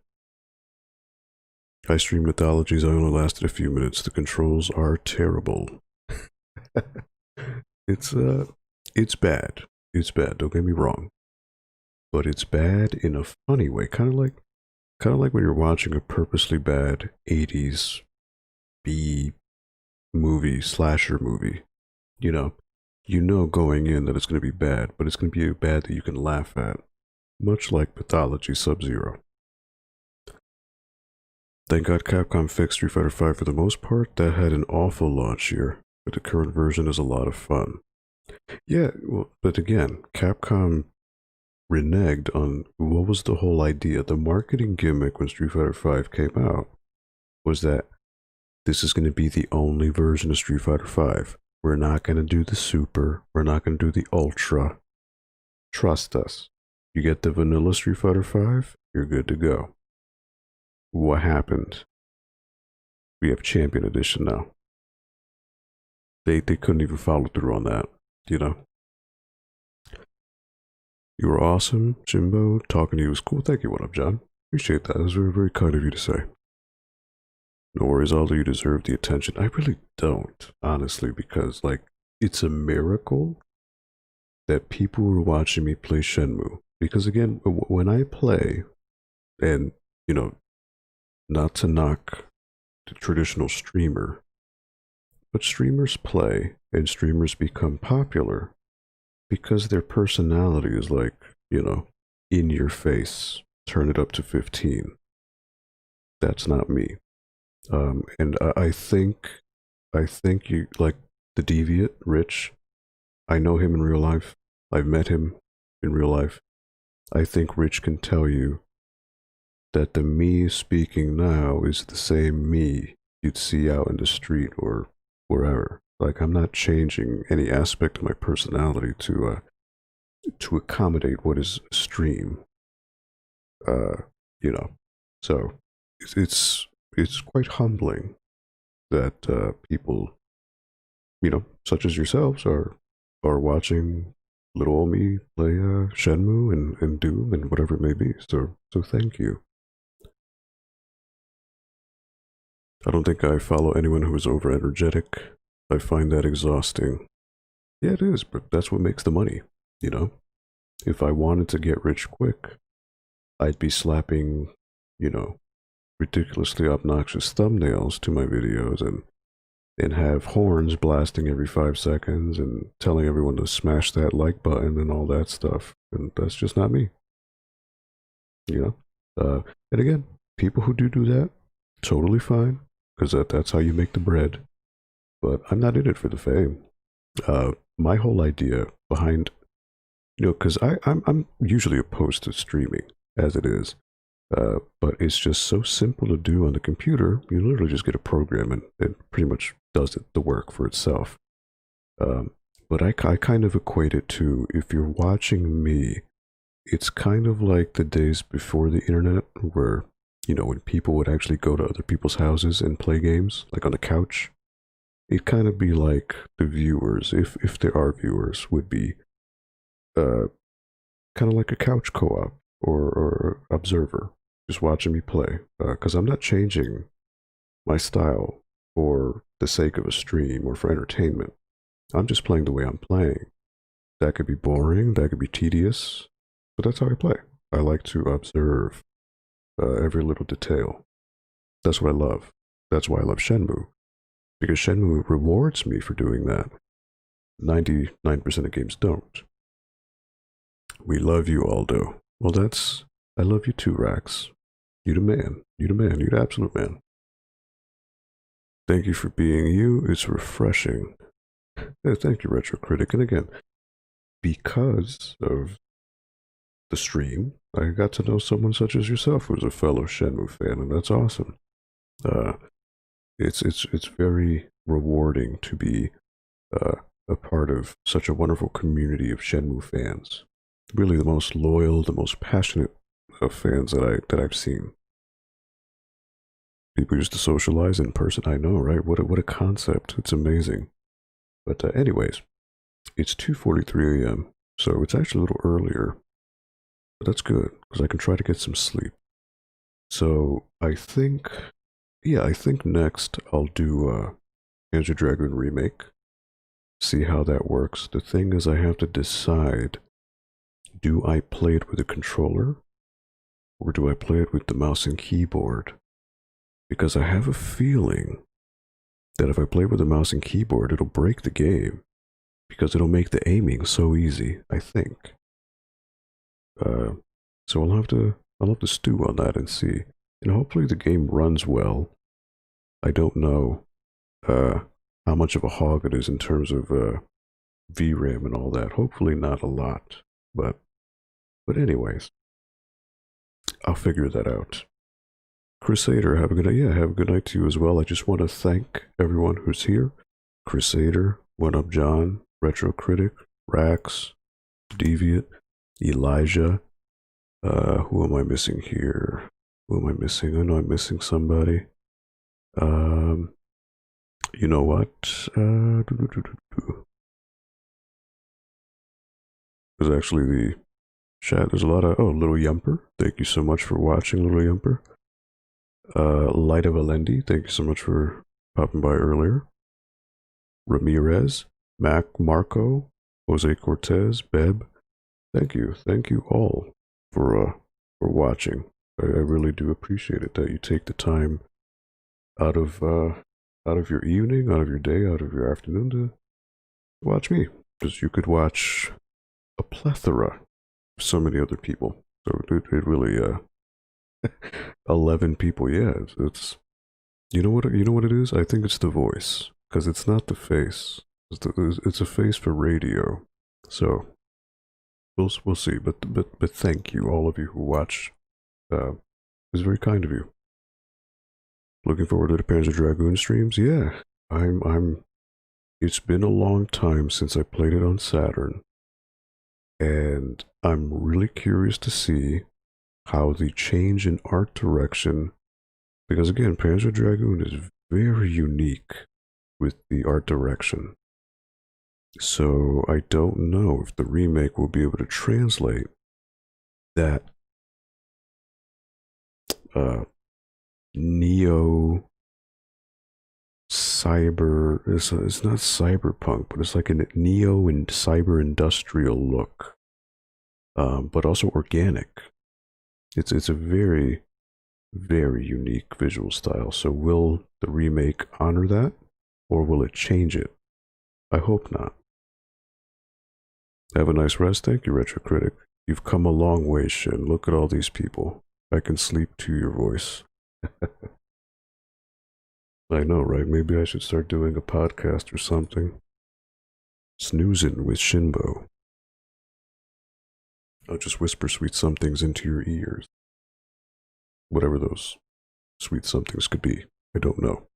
I streamed Mythologies. I only lasted a few minutes. The controls are terrible. it's it's bad. It's bad. Don't get me wrong, but it's bad in a funny way. Kind of like when you're watching a purposely bad '80s B movie slasher movie. You know, you know going in that it's going to be bad, but it's going to be bad that you can laugh at, much like Mythology Sub-Zero. Thank God Capcom fixed Street Fighter V for the most part. That had an awful launch year, but the current version is a lot of fun. Yeah, well, but again, Capcom reneged on what was the whole idea. The marketing gimmick when Street Fighter V came out was that this is going to be the only version of Street Fighter V. We're not going to do the Super. We're not going to do the Ultra. Trust us. You get the vanilla Street Fighter V, you're good to go. What happened? We have Champion Edition now. They couldn't even follow through on that, you know? You were awesome, Jimbo. Talking to you was cool. Thank you. What up, John? Appreciate that. It was very, very kind of you to say. No worries, Aldo. You deserve the attention. I really don't, honestly, because, like, it's a miracle that people were watching me play Shenmue. Because, again, when I play, and, you know, not to knock the traditional streamer, but streamers play and streamers become popular because their personality is like, you know, in your face, turn it up to 15. That's not me. And I think you like the Deviant, Rich. I know him in real life. I've met him in real life. I think Rich can tell you that the me speaking now is the same me you'd see out in the street or wherever. Like I'm not changing any aspect of my personality to accommodate what is stream. Uh, you know, so it's quite humbling that people, you know, such as yourselves, are watching little old me play Shenmue and Doom and whatever it may be. So thank you. I don't think I follow anyone who is over energetic. I find that exhausting. Yeah, it is, but that's what makes the money, you know? If I wanted to get rich quick, I'd be slapping, you know, ridiculously obnoxious thumbnails to my videos and have horns blasting every 5 seconds and telling everyone to smash that like button and all that stuff. And that's just not me, you know? And again, people who do that, totally fine, because that's how you make the bread. But I'm not in it for the fame. My whole idea behind, you know, because I'm usually opposed to streaming as it is. But it's just so simple to do on the computer. You literally just get a program and it pretty much does the work for itself. But I kind of equate it to if you're watching me, it's kind of like the days before the internet where, you know, when people would actually go to other people's houses and play games, like on the couch. It'd kind of be like the viewers, if there are viewers, would be kind of like a couch co-op. or observer, just watching me play. Because I'm not changing my style for the sake of a stream or for entertainment. I'm just playing the way I'm playing. That could be boring, that could be tedious, but that's how I play. I like to observe every little detail. That's what I love. That's why I love Shenmue. Because Shenmue rewards me for doing that. 99% of games don't. We love you, Aldo. Well, I love you too, Rax. You the man. You the man. You the absolute man. Thank you for being you. It's refreshing. Hey, thank you, Retro Critic. And again, because of the stream, I got to know someone such as yourself who's a fellow Shenmue fan, and that's awesome. It's very rewarding to be a part of such a wonderful community of Shenmue fans. Really, the most loyal, the most passionate of fans that I've seen. People used to socialize in person. I know, right? What a concept! It's amazing. But anyways, it's 2:43 a.m., so it's actually a little earlier. But that's good because I can try to get some sleep. So I think next I'll do Panzer Dragoon Remake. See how that works. The thing is, I have to decide: do I play it with a controller, or do I play it with the mouse and keyboard? Because I have a feeling that if I play with the mouse and keyboard, it'll break the game. Because it'll make the aiming so easy, I think. So I'll have to stew on that and see. And hopefully the game runs well. I don't know how much of a hog it is in terms of VRAM and all that. Hopefully not a lot. But anyways, I'll figure that out. Crusader, have a good night. Yeah, have a good night to you as well. I just want to thank everyone who's here. Crusader, What Up John, Retro Critic, Rax, Deviant, Elijah. Who am I missing here? Who am I missing? I know I'm missing somebody. You know what? There's actually the chat. There's a lot of Little Yumper. Thank you so much for watching, Little Yumper. Light of Alendi, thank you so much for popping by earlier. Ramirez, Mac Marco, Jose Cortez, Beb, thank you all for watching. I really do appreciate it that you take the time out of your evening, out of your day, out of your afternoon to watch me, because you could watch a plethora of so many other people. So it really 11 people, yeah. It's you know what it is? I think it's the voice, because it's not the face. It's a face for radio. So we'll see. But thank you, all of you who watch. It's very kind of you. Looking forward to the Panzer Dragoon streams. Yeah, I'm. It's been a long time since I played it on Saturn, and I'm really curious to see how the change in art direction, because again, Panzer Dragoon is very unique with the art direction. So I don't know if the remake will be able to translate that neo cyber, it's not cyberpunk, but it's like a neo and cyber industrial look, but also organic. It's a very, very unique visual style. So will the remake honor that, or will it change it? I hope not. Have a nice rest. Thank you, Retro Critic. You've come a long way, Shin. Look at all these people. I can sleep to your voice. I know, right? Maybe I should start doing a podcast or something. Snoozing with Shinbo. I'll just whisper sweet somethings into your ears. Whatever those sweet somethings could be. I don't know.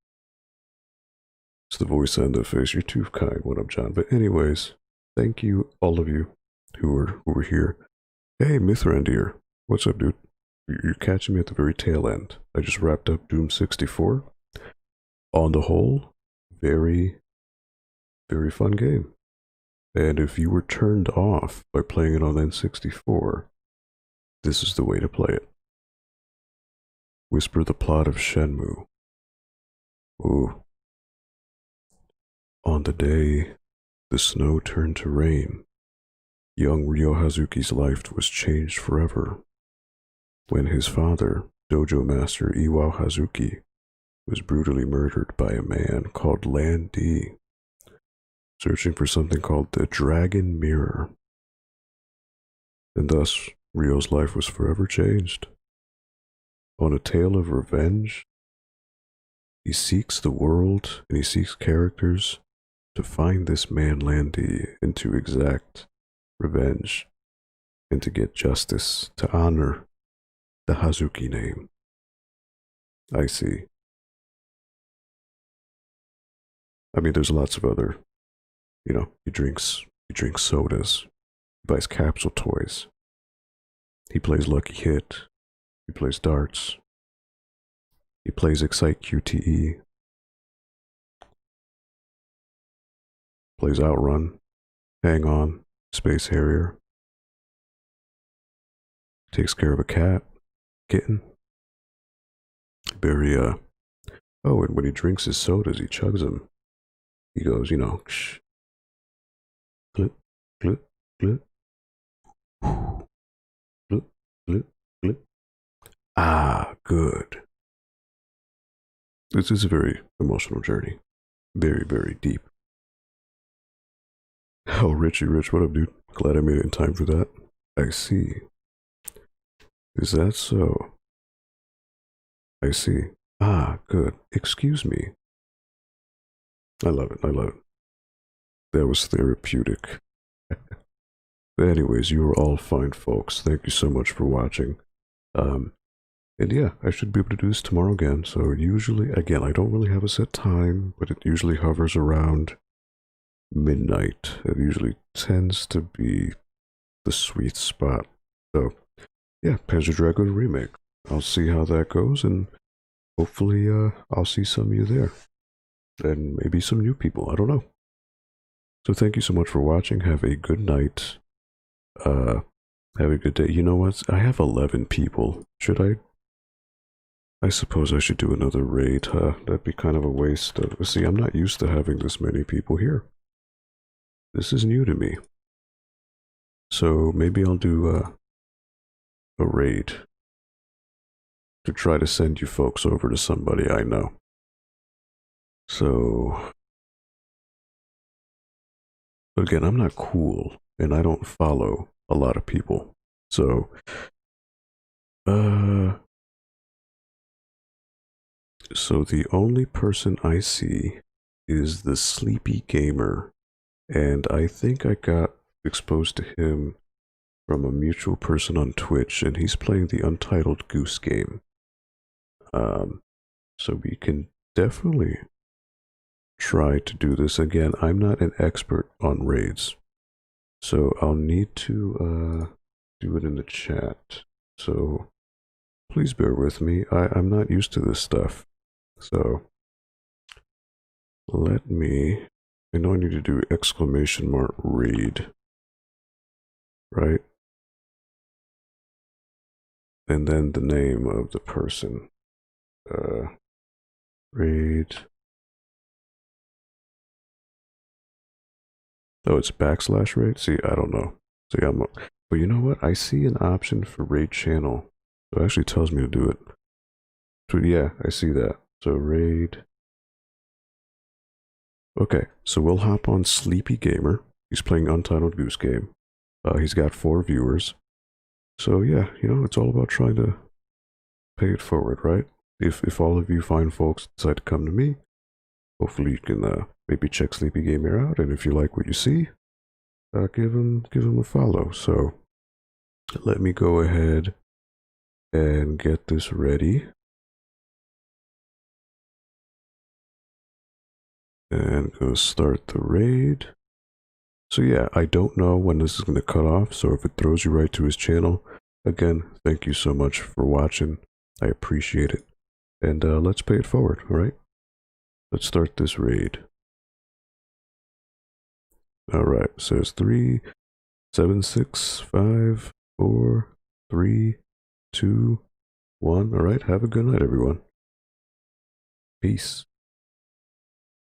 It's the voice and the face. You're too kind. What up, John? But anyways, thank you, all of you who were here. Hey, Mithrandir. What's up, dude? You're catching me at the very tail end. I just wrapped up Doom 64. On the whole, very, very fun game. And if you were turned off by playing it on N64, This is the way to play it. Whisper the plot of Shenmue. Ooh. On the day the snow turned to rain, young Ryo Hazuki's life was changed forever when his father, dojo master Iwao Hazuki, was brutally murdered by a man called Lan Di, searching for something called the Dragon Mirror. And thus, Ryo's life was forever changed. On a tale of revenge, he seeks the world and he seeks characters to find this man Lan Di and to exact revenge and to get justice, to honor the Hazuki name. I see. I mean, there's lots of other, he drinks sodas, he buys capsule toys, he plays Lucky Hit, he plays darts, he plays Excite QTE, plays Outrun, Hang On, Space Harrier, takes care of a kitten. Very, oh, and when he drinks his sodas, he chugs them. He goes, shh, glip, glip, glip, glip, glip, glip. Ah, good. This is a very emotional journey. Very, very deep. Oh, Richie Rich, what up, dude? Glad I made it in time for that. I see. Is that so? I see. Ah, good. Excuse me. I love it. I love it. That was therapeutic. But anyways, you are all fine folks. Thank you so much for watching. And yeah, I should be able to do this tomorrow again. So usually, again, I don't really have a set time, but it usually hovers around midnight. It usually tends to be the sweet spot. So yeah, Panzer Dragoon Remake. I'll see how that goes, and hopefully I'll see some of you there. And maybe some new people, I don't know. So thank you so much for watching. Have a good night. Have a good day. You know what? I have 11 people. Should I suppose I should do another raid, huh? That'd be kind of a waste of... See, I'm not used to having this many people here. This is new to me. So maybe I'll do a raid to try to send you folks over to somebody I know. So... But again, I'm not cool, and I don't follow a lot of people. So... So the only person I see is the Sleepy Gamer, and I think I got exposed to him from a mutual person on Twitch, and he's playing the Untitled Goose Game. So we can definitely try to do this. Again, I'm not an expert on raids, so I'll need to do it in the chat. So please bear with me. I'm not used to this stuff. So let me, I know I need to do exclamation mark raid, right? And then the name of the person. Raid. Oh, it's backslash raid? See, I don't know. See, but you know what? I see an option for raid channel. So it actually tells me to do it. So yeah, I see that. So raid. Okay, so we'll hop on Sleepy Gamer. He's playing Untitled Goose Game. He's got 4 viewers. So yeah, it's all about trying to pay it forward, right? If all of you fine folks decide to come to me, hopefully you can maybe check Sleepy Gamer out, and if you like what you see, give him a follow. So let me go ahead and get this ready. And go start the raid. So yeah, I don't know when this is going to cut off, so if it throws you right to his channel, again, thank you so much for watching. I appreciate it. And let's pay it forward, alright? Let's start this raid. Alright, says 3, 7, 6, 5, 4, 3, 2, 1. All right, have a good night, everyone. Peace.